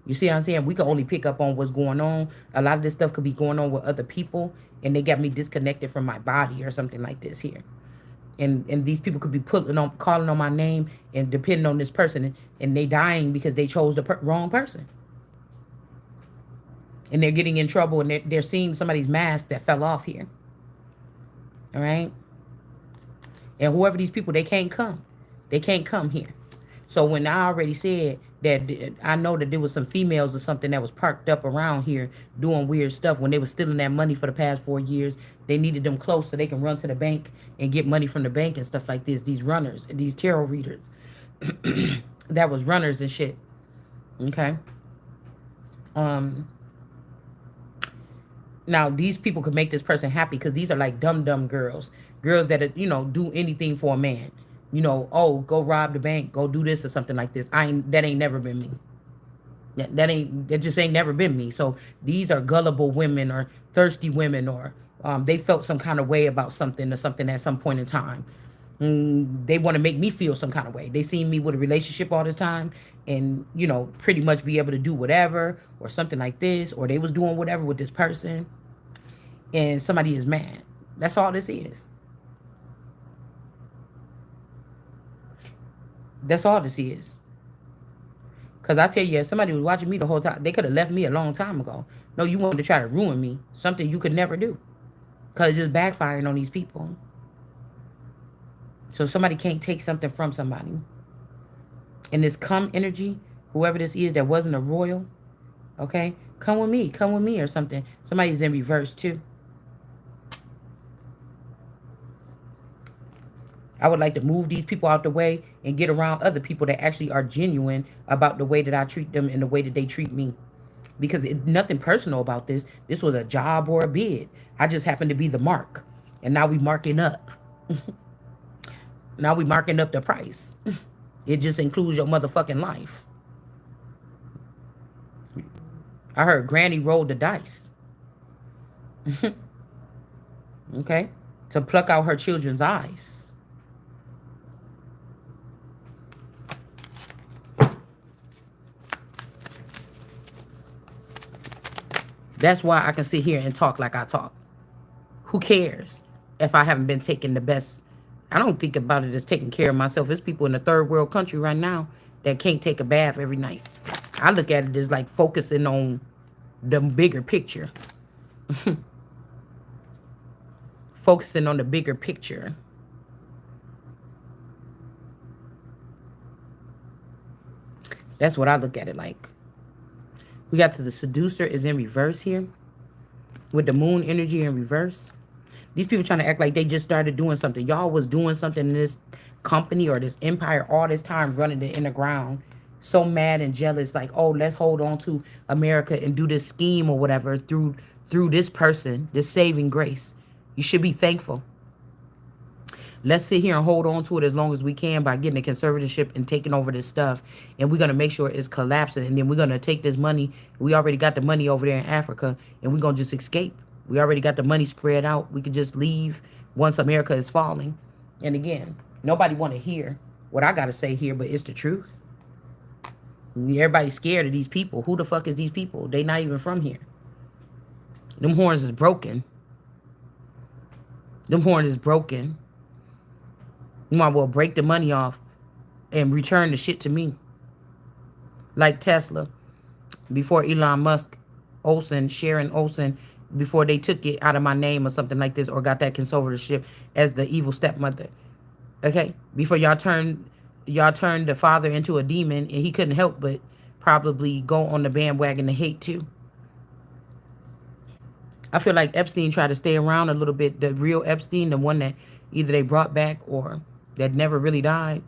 You see what I'm saying? We can only pick up on what's going on. A lot of this stuff could be going on with other people, and they got me disconnected from my body or something like this here. And these people could be calling on my name and depending on this person, and they dying because they chose the wrong person. And they're getting in trouble, and they're seeing somebody's mask that fell off here. All right? And whoever these people, they can't come. They can't come here. So when I already said that I know that there was some females or something that was parked up around here doing weird stuff when they were stealing that money for the past 4 years, they needed them close so they can run to the bank and get money from the bank and stuff like this. These runners, these tarot readers, that was runners and shit. Okay. Now these people could make this person happy because these are like dumb girls that do anything for a man. Oh, go rob the bank, go do this or something like this. That ain't never been me. That just ain't never been me. So these are gullible women or thirsty women, or they felt some kind of way about something or something at some point in time. They want to make me feel some kind of way. They see me with a relationship all this time and, you know, pretty much be able to do whatever or something like this, or they was doing whatever with this person and somebody is mad. That's all this is. That's all this is. Because I tell you, if somebody was watching me the whole time, they could have left me a long time ago. No, you wanted to try to ruin me. Something you could never do. Because it's just backfiring on these people. So somebody can't take something from somebody. And this come energy, whoever this is that wasn't a royal, okay? Come with me or something. Somebody's in reverse too. I would like to move these people out the way and get around other people that actually are genuine about the way that I treat them and the way that they treat me. Because nothing personal about this. This was a job or a bid. I just happened to be the mark. And now we marking up. Now we marking up the price. It just includes your motherfucking life. I heard Granny rolled the dice. Okay? To pluck out her children's eyes. That's why I can sit here and talk like I talk. Who cares if I haven't been taking the best? I don't think about it as taking care of myself. There's people in a third world country right now that can't take a bath every night. I look at it as like focusing on the bigger picture. Focusing on the bigger picture. That's what I look at it like. We got to the seducer is in reverse here. With the moon energy in reverse. These people trying to act like they just started doing something. Y'all was doing something in this company or this empire all this time, running it in the ground. So mad and jealous, like, oh, let's hold on to America and do this scheme or whatever through this person, this saving grace. You should be thankful. Let's sit here and hold on to it as long as we can by getting a conservatorship and taking over this stuff. And we're going to make sure it's collapsing. And then we're going to take this money. We already got the money over there in Africa. And we're going to just escape. We already got the money spread out. We could just leave once America is falling. And again, nobody want to hear what I got to say here, but it's the truth. Everybody's scared of these people. Who the fuck is these people? They not even from here. Them horns is broken. Them horns is broken. You might well break the money off and return the shit to me. Like Tesla. Before Elon Musk, Sharon Olsen, before they took it out of my name or something like this, or got that conservatorship as the evil stepmother. Okay? Before y'all turned the father into a demon, and he couldn't help but probably go on the bandwagon to hate too. I feel like Epstein tried to stay around a little bit. The real Epstein, the one that either they brought back or that never really died,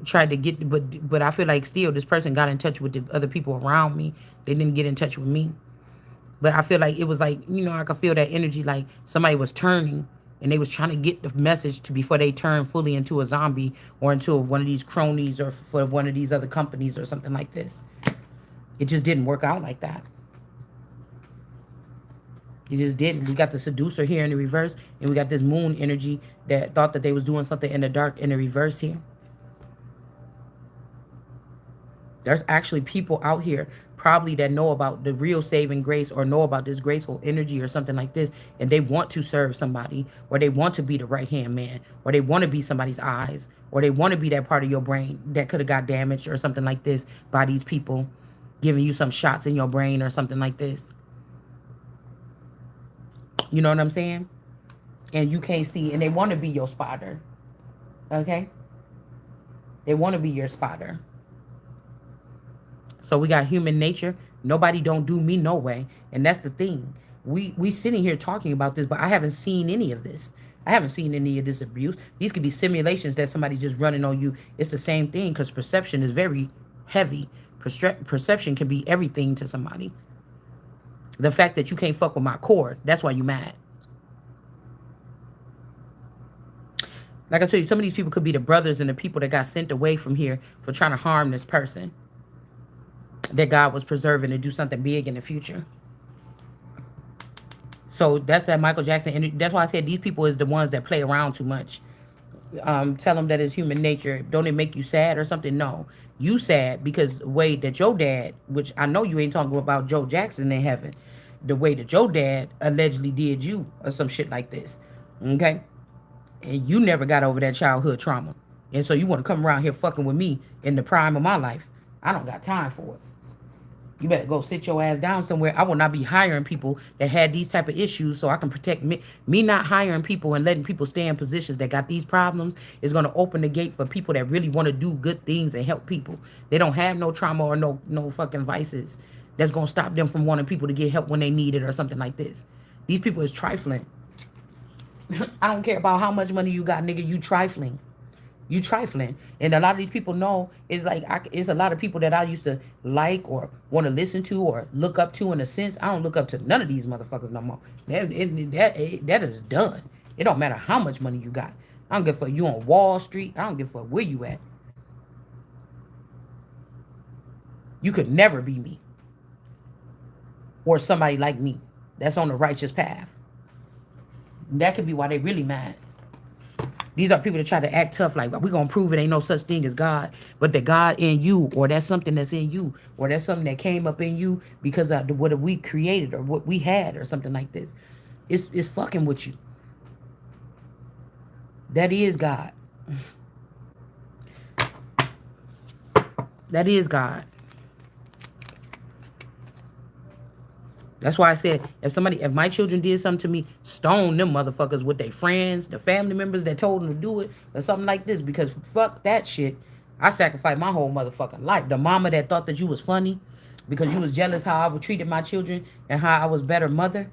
tried to get, but I feel like still this person got in touch with the other people around me. They didn't get in touch with me. But I feel like it was like, you know, I could feel that energy, like somebody was turning and they was trying to get the message to before they turn fully into a zombie or into one of these cronies or for one of these other companies or something like this. It just didn't work out like that. It just didn't. We got the seducer here in the reverse, and we got this moon energy that thought that they was doing something in the dark in the reverse here. There's actually people out here probably that know about the real saving grace or know about this graceful energy or something like this, and they want to serve somebody, or they want to be the right-hand man, or they want to be somebody's eyes, or they want to be that part of your brain that could have got damaged or something like this by these people giving you some shots in your brain or something like this. You know what I'm saying? And you can't see, and they want to be your spotter. Okay? They want to be your spotter. So we got human nature. Nobody don't do me no way. And that's the thing. We sitting here talking about this, but I haven't seen any of this. I haven't seen any of this abuse. These could be simulations that somebody's just running on you. It's the same thing because perception is very heavy. Perception can be everything to somebody. The fact that you can't fuck with my cord, that's why you mad. Like I told you, some of these people could be the brothers and the people that got sent away from here for trying to harm this person that God was preserving to do something big in the future. So that's that Michael Jackson. And that's why I said these people is the ones that play around too much. Tell them that it's human nature. Don't it make you sad or something? No, you sad because the way that your dad, which I know you ain't talking about Joe Jackson in heaven, the way that your dad allegedly did you or some shit like this, okay? And you never got over that childhood trauma, and so you want to come around here fucking with me in the prime of my life. I don't got time for it. You better go sit your ass down somewhere. I will not be hiring people that had these type of issues so I can protect me. Me not hiring people and letting people stay in positions that got these problems is going to open the gate for people that really want to do good things and help people. They don't have no trauma or no fucking vices that's going to stop them from wanting people to get help when they need it or something like this. These people is trifling. I don't care about how much money you got, nigga. You trifling. You trifling. And a lot of these people know it's like it's a lot of people that I used to like or want to listen to or look up to in a sense. I don't look up to none of these motherfuckers no more. That is done. It don't matter how much money you got. I don't give a fuck you on Wall Street. I don't give a fuck where you at. You could never be me or somebody like me that's on the righteous path. That could be why they really mad. These are people that try to act tough, like we're gonna prove it ain't no such thing as God, but the God in you, or that's something that's in you, or that's something that came up in you because of what we created or what we had or something like this. It's fucking with you. That is God. That is God. That's why I said if my children did something to me, stone them motherfuckers with their friends, the family members that told them to do it, or something like this. Because fuck that shit. I sacrificed my whole motherfucking life. The mama that thought that you was funny because you was jealous how I treated my children and how I was better mother.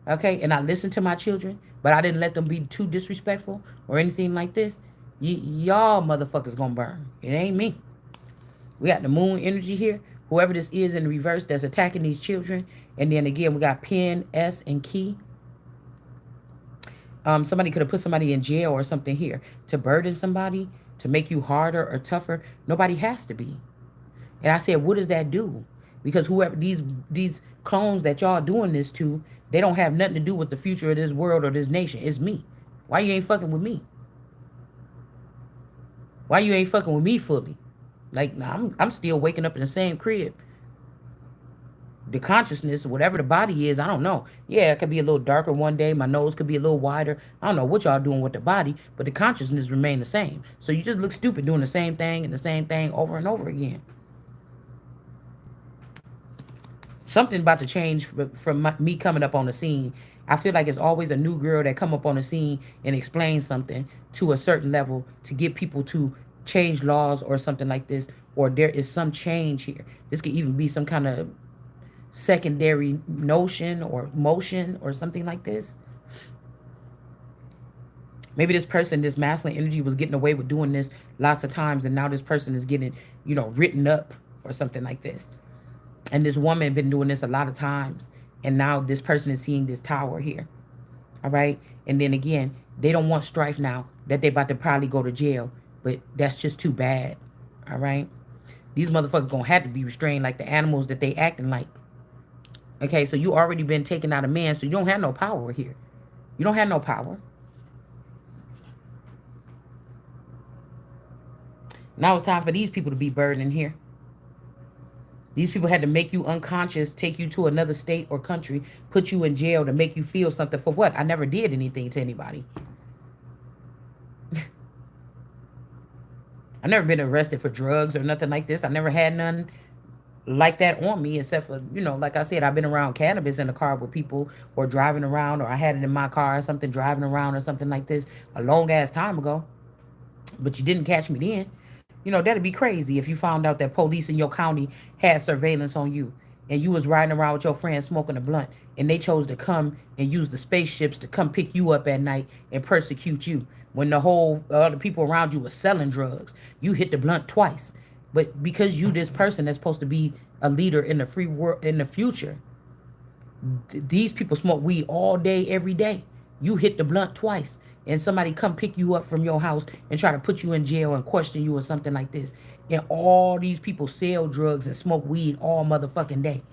Okay, and I listened to my children, but I didn't let them be too disrespectful or anything like this. Y'all motherfuckers gonna burn. It ain't me. We got the moon energy here. Whoever this is in the reverse that's attacking these children. And then again, we got Pen, S, and Key. Somebody could have put somebody in jail or something here to burden somebody, to make you harder or tougher. Nobody has to be. And I said, what does that do? Because whoever these clones that y'all doing this to, they don't have nothing to do with the future of this world or this nation. It's me. Why you ain't fucking with me? Why you ain't fucking with me fully? Like, nah, I'm still waking up in the same crib. The consciousness, whatever the body is, I don't know. Yeah, it could be a little darker one day. My nose could be a little wider. I don't know what y'all doing with the body, but the consciousness remain the same. So you just look stupid doing the same thing and the same thing over and over again. Something about to change from me coming up on the scene. I feel like it's always a new girl that come up on the scene and explain something to a certain level to get people to change laws or something like this, or there is some change here. This could even be some kind of secondary notion or motion or something like this. Maybe this person, this masculine energy was getting away with doing this lots of times, and now this person is getting, written up or something like this. And this woman been doing this a lot of times, and now this person is seeing this tower here. All right. And then again, they don't want strife now that they about to probably go to jail, but that's just too bad. All right. These motherfuckers gonna have to be restrained like the animals that they acting like. Okay, so you already been taken out of man, so you don't have no power here. You don't have no power. Now it's time for these people to be burdened here. These people had to make you unconscious, take you to another state or country, put you in jail to make you feel something for what? I never did anything to anybody. I never been arrested for drugs or nothing like this. I never had none like that on me, except for, like I said, I've been around cannabis in the car with people or driving around, or I had it in my car or something, driving around or something like this a long ass time ago. But you didn't catch me then. That'd be crazy if you found out that police in your county had surveillance on you and you was riding around with your friends smoking a blunt, and they chose to come and use the spaceships to come pick you up at night and persecute you when the whole other people around you was selling drugs. You hit the blunt twice. But because you this person that's supposed to be a leader in the free world in the future, these people smoke weed all day, every day. You hit the blunt twice, and somebody come pick you up from your house and try to put you in jail and question you or something like this. And all these people sell drugs and smoke weed all motherfucking day.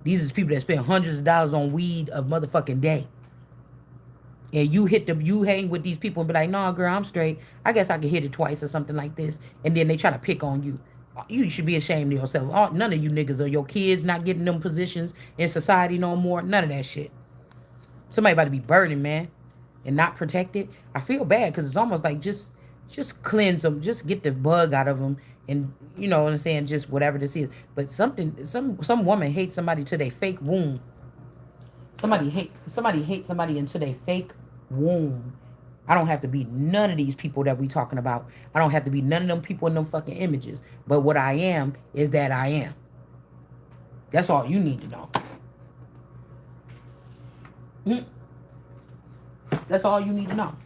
These are people that spend hundreds of dollars on weed a motherfucking day. And you hang with these people and be like, nah, girl, I'm straight. I guess I could hit it twice or something like this. And then they try to pick on you. You should be ashamed of yourself. None of you niggas or your kids not getting them positions in society no more. None of that shit. Somebody about to be burning, man, and not protected. I feel bad because it's almost like just cleanse them, just get the bug out of them, and you know what I'm saying, just whatever this is. But some woman hates somebody to their fake womb. Somebody hates somebody into their fake womb. I don't have to be none of these people that we talking about. I don't have to be none of them people in them fucking images. But what I am is that I am. That's all you need to know. That's all you need to know.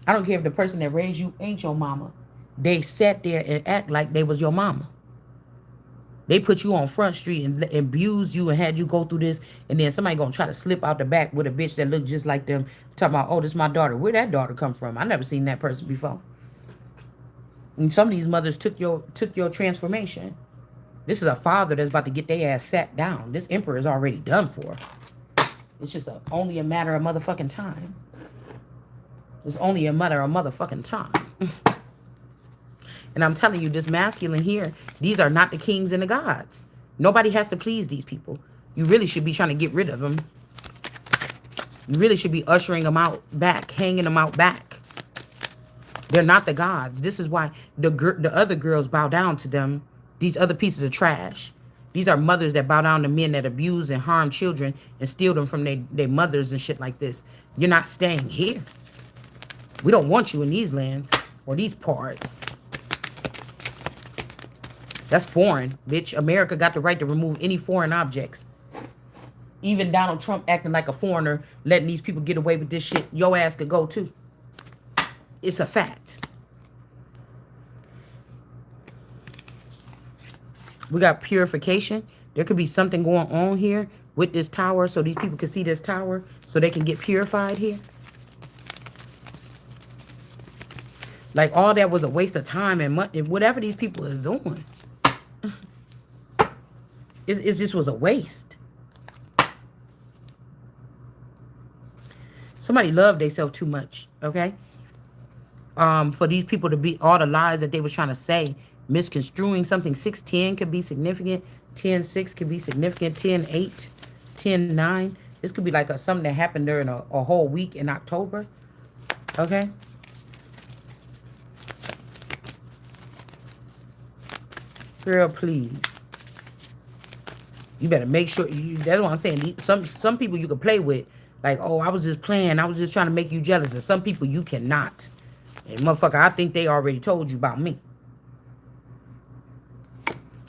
I don't care if the person that raised you ain't your mama. They sat there and act like they was your mama. They put you on Front Street and abused you and had you go through this, and then somebody gonna try to slip out the back with a bitch that look just like them, talking about, oh, this is my daughter. Where that daughter come from? I never seen that person before. And some of these mothers took your transformation. This is a father that's about to get their ass sat down. This emperor is already done for. It's just only a matter of motherfucking time. It's only a matter of motherfucking time. And I'm telling you, this masculine here, these are not the kings and the gods. Nobody has to please these people. You really should be trying to get rid of them. You really should be ushering them out back, hanging them out back. They're not the gods. This is why the other girls bow down to them. These other pieces of trash. These are mothers that bow down to men that abuse and harm children and steal them from their mothers and shit like this. You're not staying here. We don't want you in these lands or these parts. That's foreign, bitch. America got the right to remove any foreign objects. Even Donald Trump acting like a foreigner, letting these people get away with this shit. Your ass could go too. It's a fact. We got purification. There could be something going on here with this tower so these people can see this tower so they can get purified here. Like all that was a waste of time and money, whatever these people is doing. It just was a waste. Somebody loved themselves too much, okay? For these people to be all the lies that they was trying to say, misconstruing something. 610 could be significant. 10-6 could be significant. 10-8, 10-9. This could be like something that happened during a whole week in October, okay? Girl, please. You better make sure that's what I'm saying. Some people you can play with, like, oh, I was just playing. I was just trying to make you jealous. And some people you cannot. And motherfucker, I think they already told you about me.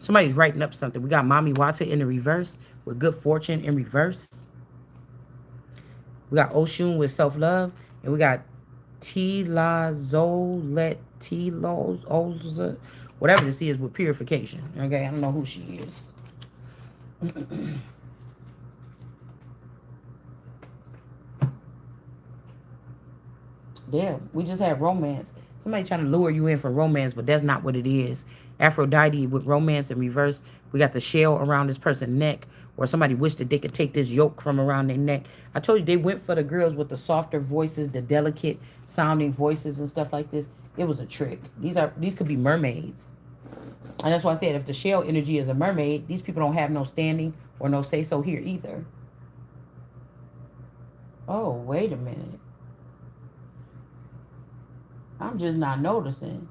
Somebody's writing up something. We got Mommy Wata in the reverse with good fortune in reverse. We got Oshun with self-love. And we got Tilazolet, Tilos, whatever this is with purification. Okay, I don't know who she is. Damn, we just had romance. Somebody trying to lure you in for romance, but that's not what it is. Aphrodite with romance in reverse. We got the shell around this person's neck, or somebody wished that they could take this yoke from around their neck. I told you they went for the girls with the softer voices, the delicate sounding voices and stuff like this. It was a trick. These could be mermaids. And that's why I said if the shell energy is a mermaid, these people don't have no standing or no say-so here either. Oh, wait a minute. I'm just not noticing.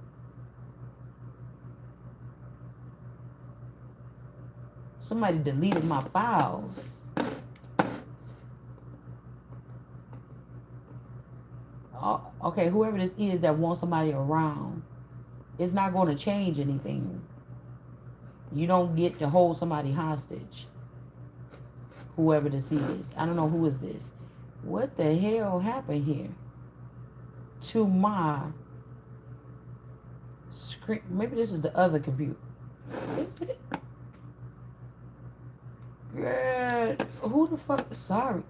Somebody deleted my files. Oh, okay, whoever this is that wants somebody around, it's not going to change anything. You don't get to hold somebody hostage. Whoever this is. I don't know who is this. What the hell happened here? To my screen. Maybe this is the other computer. Is it? Girl, who the fuck? Sorry.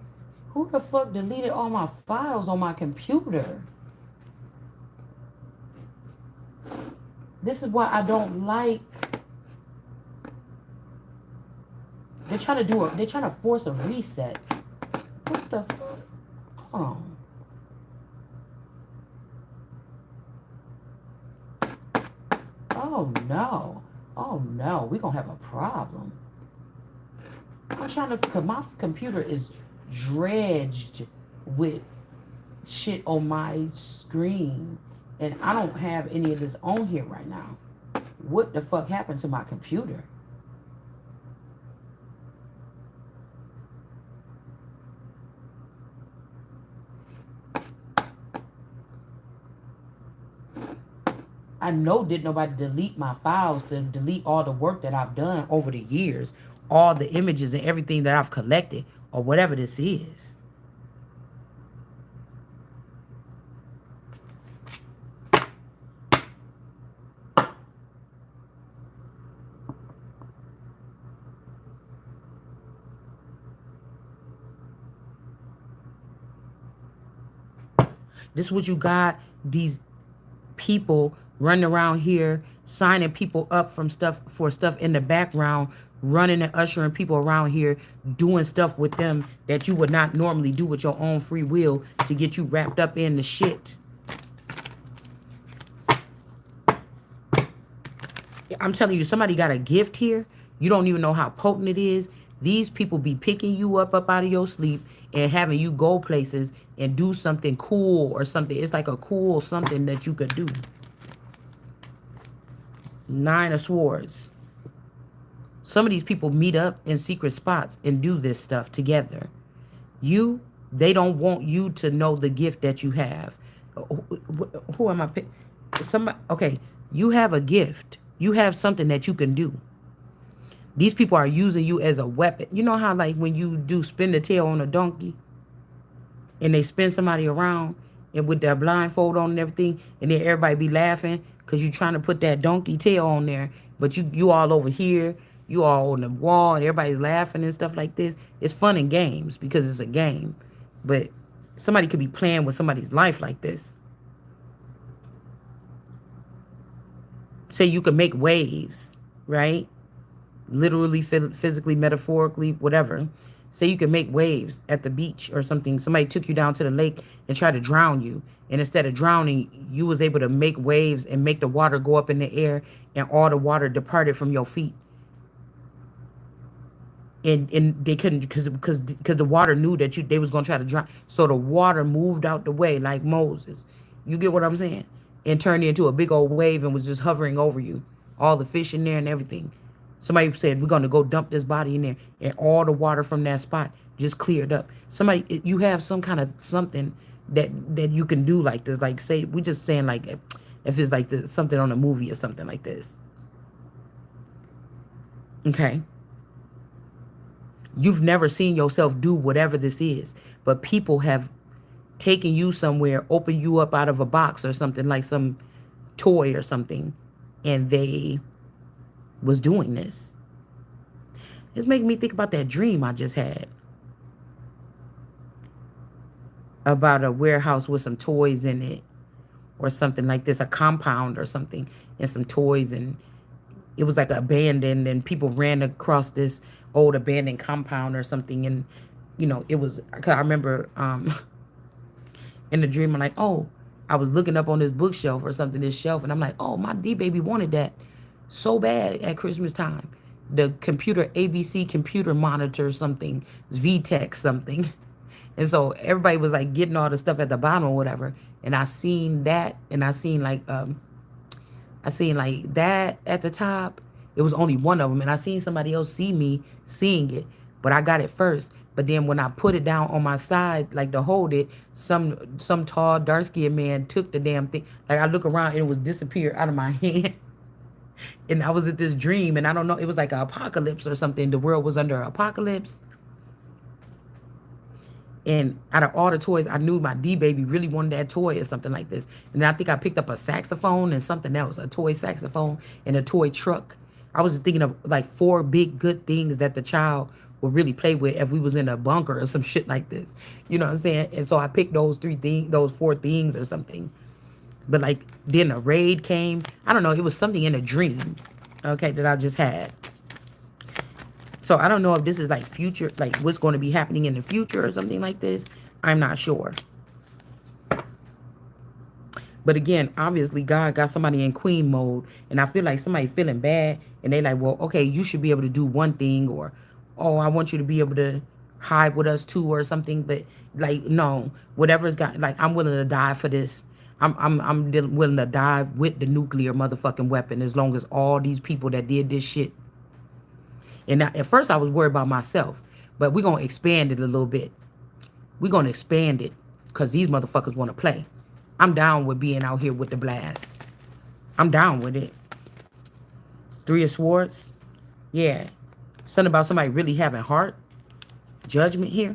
Who the fuck deleted all my files on my computer? This is why I don't like. They're trying to force a reset. What the fuck? Oh. Oh no. Oh no. We're going to have a problem. I'm trying to, because my computer is dredged with shit on my screen. And I don't have any of this on here right now. What the fuck happened to my computer? I know did nobody delete my files to delete all the work that I've done over the years, all the images and everything that I've collected, or whatever this is. This is what you got, these people running around here signing people up from stuff for stuff in the background, running and ushering people around here, doing stuff with them that you would not normally do with your own free will to get you wrapped up in the shit. I'm telling you, somebody got a gift here. You don't even know how potent it is. These people be picking you up out of your sleep and having you go places and do something cool or something. It's like a cool something that you could do. Nine of Swords. Some of these people meet up in secret spots and do this stuff together. They don't want you to know the gift that you have. Who am I? Somebody. Okay, you have a gift. You have something that you can do. These people are using you as a weapon. You know how like when you do spin the tail on a donkey and they spin somebody around and with their blindfold on and everything, and then everybody be laughing because you're trying to put that donkey tail on there, but you all over here, you all on the wall, and everybody's laughing and stuff like this. It's fun and games because it's a game. But somebody could be playing with somebody's life like this. Say you could make waves, right? Literally, physically, metaphorically, whatever. Say you can make waves at the beach or something. Somebody took you down to the lake and tried to drown you. And instead of drowning, you was able to make waves and make the water go up in the air, and all the water departed from your feet. And they couldn't because the water knew that they was gonna try to drown. So the water moved out the way like Moses. You get what I'm saying? And turned into a big old wave and was just hovering over you. All the fish in there and everything. Somebody said, we're going to go dump this body in there. And all the water from that spot just cleared up. Somebody, you have some kind of something that you can do like this. Like, say, we're just saying like, if it's like something on a movie or something like this. Okay. You've never seen yourself do whatever this is. But people have taken you somewhere, opened you up out of a box or something, like some toy or something. And they was doing this. It's making me think about that dream I just had about a warehouse with some toys in it or something like this, a compound or something, and some toys, and it was like abandoned, and people ran across this old abandoned compound or something, and it was, cause I remember in the dream I'm like, oh, I was looking up on this bookshelf or something, this shelf, and I'm like, oh, my D baby wanted that so bad at Christmas time. The computer, ABC computer monitor something, VTech something. And so everybody was like getting all the stuff at the bottom or whatever. And I seen that, and I seen like that at the top. It was only one of them, and I seen somebody else see me seeing it, but I got it first. But then when I put it down on my side, like to hold it, some tall, dark-skinned man took the damn thing. Like I look around and it was disappeared out of my hand. And I was at this dream, and I don't know, it was like an apocalypse or something. The world was under apocalypse. And out of all the toys, I knew my D-baby really wanted that toy or something like this. And then I think I picked up a saxophone and something else, a toy saxophone and a toy truck. I was just thinking of like 4 big good things that the child would really play with if we was in a bunker or some shit like this. You know what I'm saying? And so I picked those 4 things or something. But like then a raid came. I don't know. It was something in a dream, okay, that I just had. So I don't know if this is like future, like what's going to be happening in the future or something like this. I'm not sure. But again, obviously, God got somebody in queen mode, and I feel like somebody feeling bad, and they like, well, okay, you should be able to do one thing, or, oh, I want you to be able to hide with us too, or something. But like, no, whatever's got, like, I'm willing to die for this. Willing to die with the nuclear motherfucking weapon as long as all these people that did this shit. And at first, I was worried about myself, but we're gonna expand it a little bit. We're gonna expand it because these motherfuckers want to play. I'm down with being out here with the blast. I'm down with it. Three of Swords. Yeah. Something about somebody really having heart. Judgment here.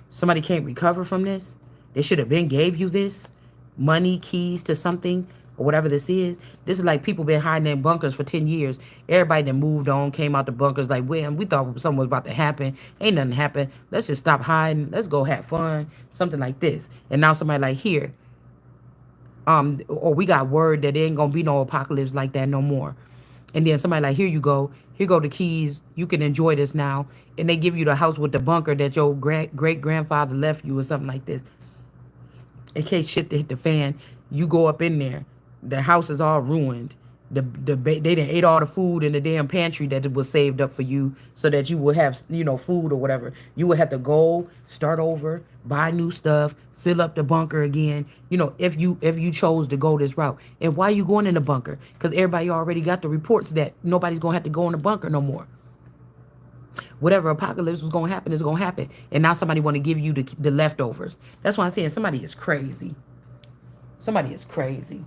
Somebody can't recover from this. They should have been gave you this. Money, keys to something, or whatever this is. This is like people been hiding in bunkers for 10 years. Everybody that moved on, came out the bunkers like, well, we thought something was about to happen. Ain't nothing happened. Let's just stop hiding. Let's go have fun. Something like this. And now somebody like, here, or we got word that there ain't gonna be no apocalypse like that no more. And then somebody like, here you go. Here go the keys. You can enjoy this now. And they give you the house with the bunker that your great-grandfather left you or something like this. In case shit to hit the fan, you go up in there. The house is all ruined. They done ate all the food in the damn pantry that was saved up for you so that you would have, food or whatever. You would have to go, start over, buy new stuff, fill up the bunker again, if you chose to go this route. And why are you going in the bunker? Because everybody already got the reports that nobody's going to have to go in the bunker no more. Whatever apocalypse was going to happen is going to happen. And now somebody want to give you the leftovers. That's why I'm saying somebody is crazy. Somebody is crazy.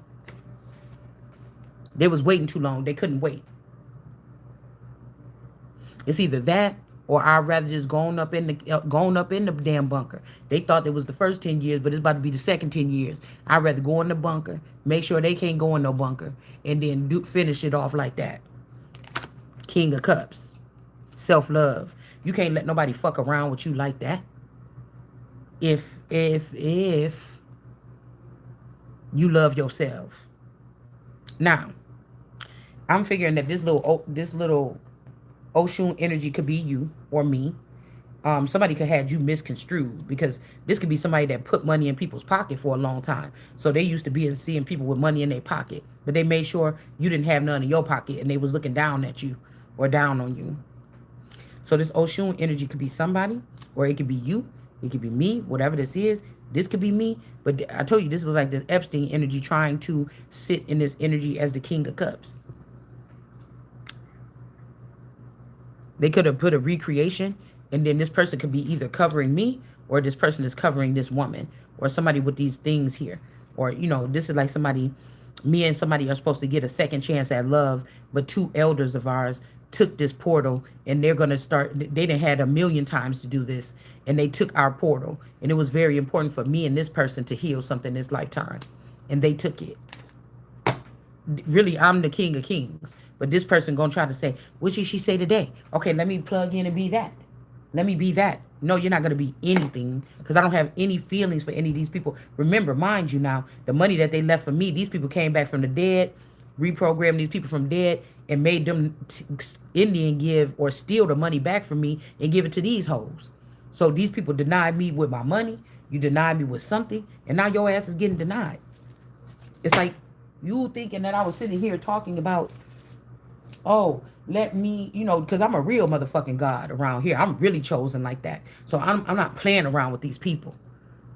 They was waiting too long. They couldn't wait. It's either that or I'd rather just going up in the damn bunker. They thought it was the first 10 years, but it's about to be the second 10 years. I'd rather go in the bunker, make sure they can't go in no bunker, and then finish it off like that. King of Cups. Self-love. You can't let nobody fuck around with you like that. If you love yourself. Now, I'm figuring that this little Oshun energy could be you or me. Somebody could have you misconstrued because this could be somebody that put money in people's pocket for a long time. So they used to be seeing people with money in their pocket, but they made sure you didn't have none in your pocket and they was looking down at you or down on you. So this Oshun energy could be somebody, or it could be you, it could be me, whatever this is. This could be me, but I told you this is like this Epstein energy trying to sit in this energy as the King of Cups. They could have put a recreation, and then this person could be either covering me, or this person is covering this woman, or somebody with these things here. Or, this is like somebody, me and somebody are supposed to get a second chance at love, but two elders of ours took this portal, and they're going to start, they done had 1,000,000 times to do this, and they took our portal, and it was very important for me and this person to heal something this lifetime, and they took it. Really, I'm the King of Kings, but this person gonna try to say, what did she say today? Okay, let me plug in and be that. Let me be that. No, you're not gonna be anything, because I don't have any feelings for any of these people. Remember, mind you now, the money that they left for me, these people came back from the dead, reprogrammed these people from dead, and made them Indian give or steal the money back from me and give it to these hoes. So these people denied me with my money. You denied me with something, and now your ass is getting denied. It's like you thinking that I was sitting here talking about, oh, let me, because I'm a real motherfucking God around here. I'm really chosen like that. So I'm not playing around with these people.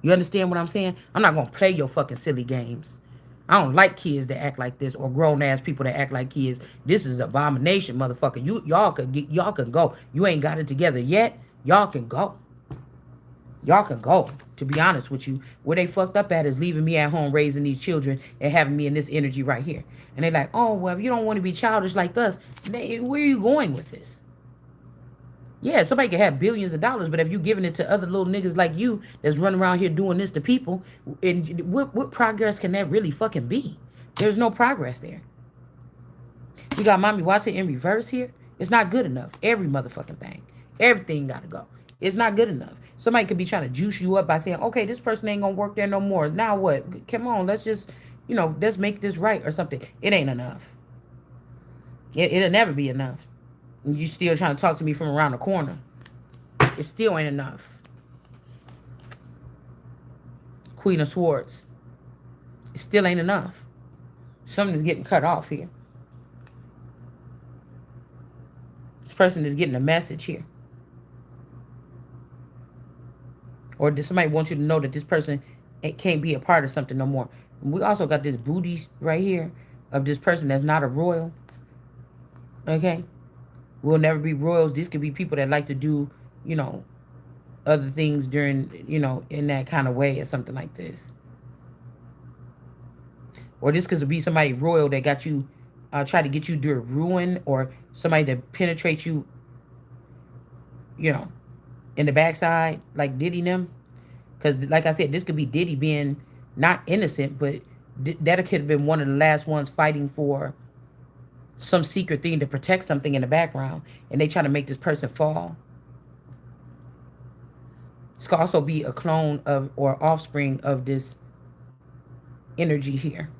You understand what I'm saying? I'm not going to play your fucking silly games. I don't like kids that act like this, or grown-ass people that act like kids. This is the abomination, motherfucker. Y'all can go. You ain't got it together yet. Y'all can go. Y'all can go, to be honest with you. Where they fucked up at is leaving me at home raising these children and having me in this energy right here. And they're like, oh, well, if you don't want to be childish like us, where are you going with this? Yeah, somebody can have billions of dollars, but if you giving it to other little niggas like you that's running around here doing this to people, and what progress can that really fucking be? There's no progress there. You got Mommy Watson in reverse here. It's not good enough. Every motherfucking thing. Everything got to go. It's not good enough. Somebody could be trying to juice you up by saying, okay, this person ain't going to work there no more. Now what? Come on, let's just, let's make this right or something. It ain't enough. It'll never be enough. And you still trying to talk to me from around the corner. It still ain't enough. Queen of Swords. It still ain't enough. Something is getting cut off here. This person is getting a message here. Or does somebody want you to know that this person can't be a part of something no more? And we also got this booty right here of this person that's not a royal. Okay? We'll never be royals. These could be people that like to do, you know, other things during, you know, in that kind of way or something like this. Or this could be somebody royal that got you, try to get you to ruin, or somebody that penetrates you, you know, in the backside, like Diddy them. Because, like I said, this could be Diddy being not innocent, but that could have been one of the last ones fighting for some secret thing to protect something in the background, and they try to make this person fall. This could also be a clone of or offspring of this energy here.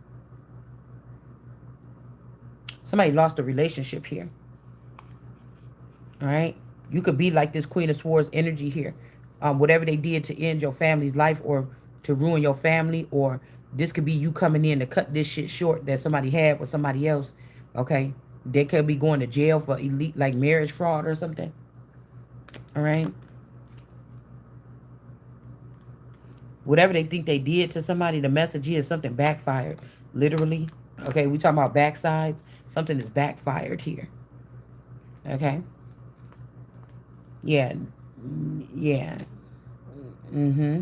Somebody lost a relationship here. All right? You could be like this Queen of Swords energy here. Whatever they did to end your family's life or to ruin your family, or this could be you coming in to cut this shit short that somebody had with somebody else. Okay? They could be going to jail for elite, like marriage fraud or something. All right? Whatever they think they did to somebody, the message is something backfired. Literally. Okay, we talking about backsides. Something is backfired here. Okay? Yeah. Yeah. Mm-hmm.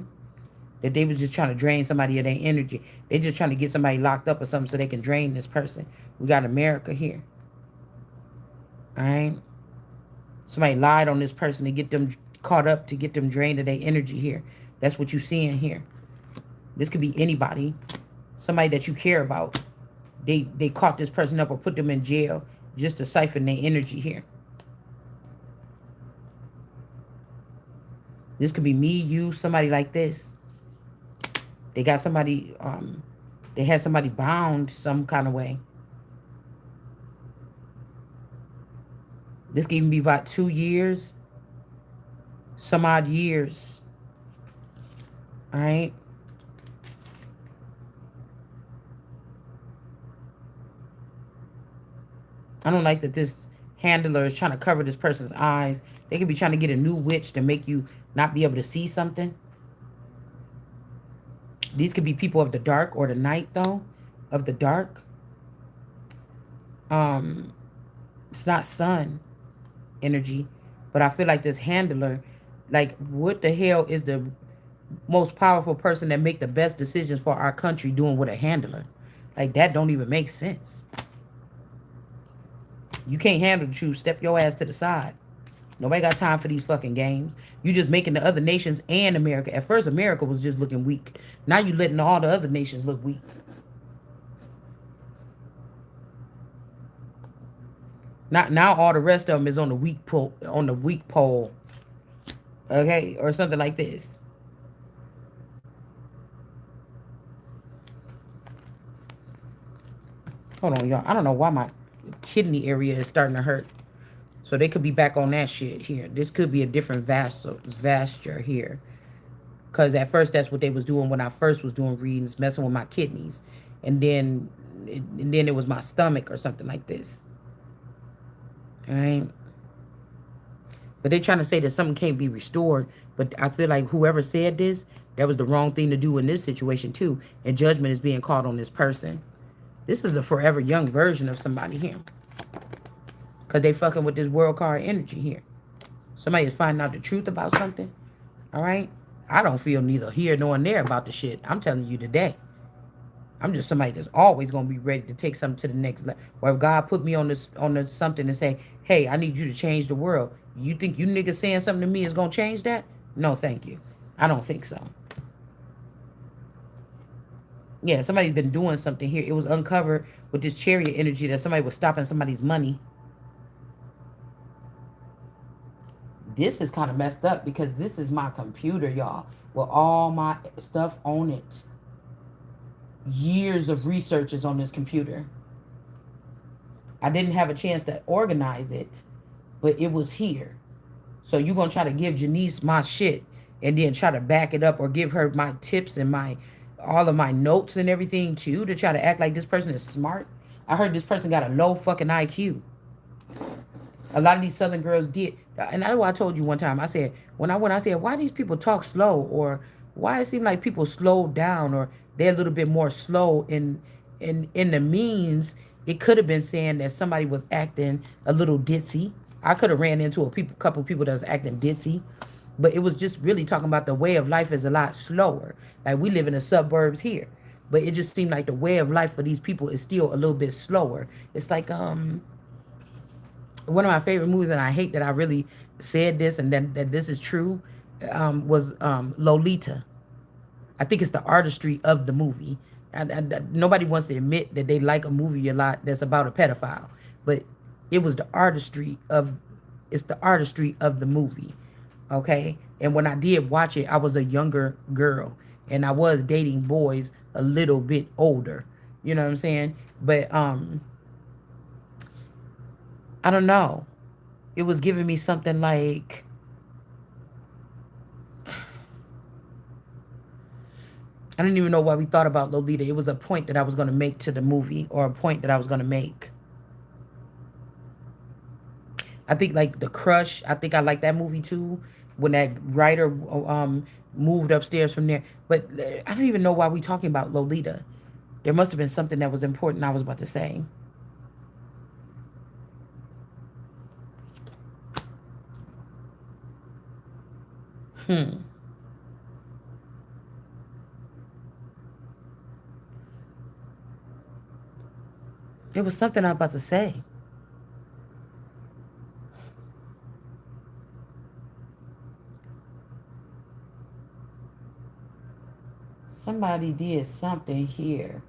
That they was just trying to drain somebody of their energy. They just trying to get somebody locked up or something so they can drain this person. We got America here. All right? Somebody lied on this person to get them caught up, to get them drained of their energy here. That's what you're seeing here. This could be anybody. Somebody that you care about. They caught this person up or put them in jail just to siphon their energy here. This could be me, you, somebody like this. They got somebody, they had somebody bound some kind of way. This could even be about 2 years, some odd years. All right? I don't like that this handler is trying to cover this person's eyes. They could be trying to get a new witch to make you not be able to see something. These could be people of the dark or the night, though. Of the dark. It's not sun energy. But I feel like this handler, like, what the hell is the most powerful person that make the best decisions for our country doing with a handler? Like, that don't even make sense. You can't handle the truth. Step your ass to the side. Nobody got time for these fucking games. You just making the other nations and America. At first, America was just looking weak. Now you letting all the other nations look weak. Now all the rest of them is on the weak pole, okay, or something like this. Hold on, y'all. I don't know why my kidney area is starting to hurt. So they could be back on that shit here. This could be a different vasture here. Because at first that's what they was doing when I first was doing readings, messing with my kidneys. And then it was my stomach or something like this. All right? But they trying to say that something can't be restored. But I feel like whoever said this, that was the wrong thing to do in this situation too. And judgment is being called on this person. This is the forever young version of somebody here. Because they fucking with this world card energy here. Somebody is finding out the truth about something. All right? I don't feel neither here nor there about the shit. I'm telling you today. I'm just somebody that's always going to be ready to take something to the next level. Or if God put me on this something and say, hey, I need you to change the world. You think you niggas saying something to me is going to change that? No, thank you. I don't think so. Yeah, somebody's been doing something here. It was uncovered with this chariot energy that somebody was stopping somebody's money. This is kind of messed up because this is my computer, y'all, with all my stuff on it. Years of research is on this computer. I didn't have a chance to organize it, but it was here. So you're going to try to give Janice my shit and then try to back it up or give her my tips and my all of my notes and everything too to try to act like this person is smart. I heard this person got a low fucking IQ. A lot of these Southern girls did, and that's why I told you one time. I said when I said why these people talk slow, or why it seemed like people slow down, or they're a little bit more slow in the means. It could have been saying that somebody was acting a little ditzy. I could have ran into couple people that was acting ditzy, but it was just really talking about the way of life is a lot slower. Like we live in the suburbs here, but it just seemed like the way of life for these people is still a little bit slower. It's like one of my favorite movies, and I hate that I really said this and that this is true, was Lolita. I think it's the artistry of the movie. And nobody wants to admit that they like a movie a lot that's about a pedophile, but it was the artistry of it's the artistry of the movie, okay? And when I did watch it, I was a younger girl, and I was dating boys a little bit older. You know what I'm saying? But I don't know. It was giving me something like I don't even know why we thought about Lolita. It was a point that I was going to make to the movie, or a point that I was going to make. I think like The Crush. I think I like that movie too. When that writer moved upstairs from there. But I don't even know why we talking about Lolita. There must have been something that was important I was about to say. It was something I was about to say. Somebody did something here.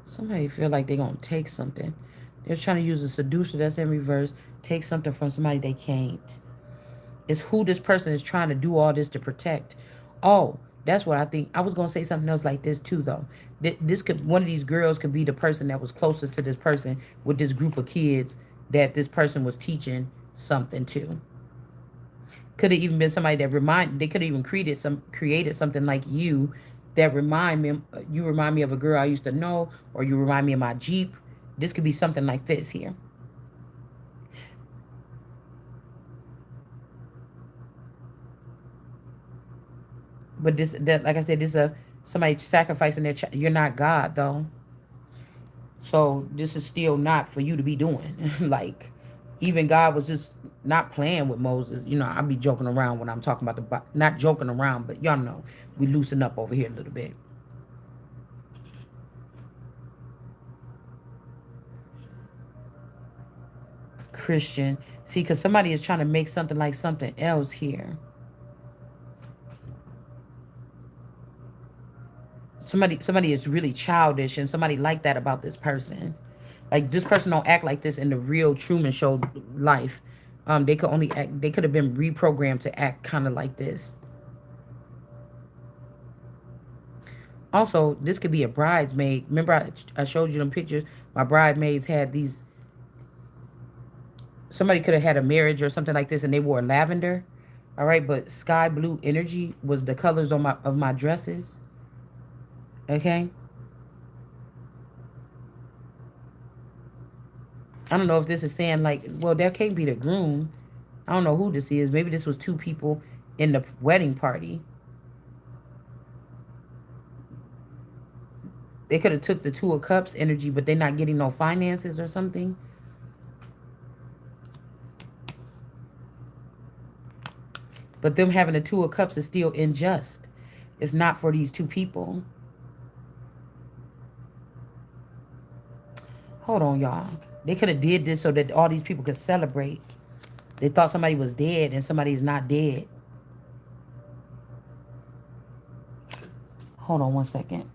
Somebody feel like they're gonna take something. They're trying to use a seducer that's in reverse, take something from somebody they can't. It's who this person is trying to do all this to protect. Oh, that's what I think. I was gonna say something else like this too, though. This could one of these girls could be the person that was closest to this person with this group of kids that this person was teaching something to. Could have even been somebody that remind. They could have even created something like you that remind me. You remind me of a girl I used to know, or you remind me of my Jeep. This could be something like this here. But this, that, like I said, this is a somebody sacrificing their child. You're not God, though. So this is still not for you to be doing. Like, even God was just not playing with Moses. You know, I be joking around when I'm talking about not joking around, but y'all know we loosen up over here a little bit. Christian, see, because somebody is trying to make something like something else here. Somebody is really childish, and somebody like that about this person. Like this person don't act like this in the real Truman Show life. They could only act. They could have been reprogrammed to act kind of like this. Also, this could be a bridesmaid. Remember, I showed you them pictures. My bridesmaids had these. Somebody could have had a marriage or something like this, and they wore lavender. All right, but sky blue energy was the colors on my dresses. Okay. I don't know if this is saying like, well, that can't be the groom. I don't know who this is. Maybe this was two people in the wedding party. They could have took the Two of Cups energy, but they're not getting no finances or something. But them having the Two of Cups is still unjust. It's not for these two people. Hold on, y'all. They could have did this so that all these people could celebrate. They thought somebody was dead and somebody's not dead. Hold on one second.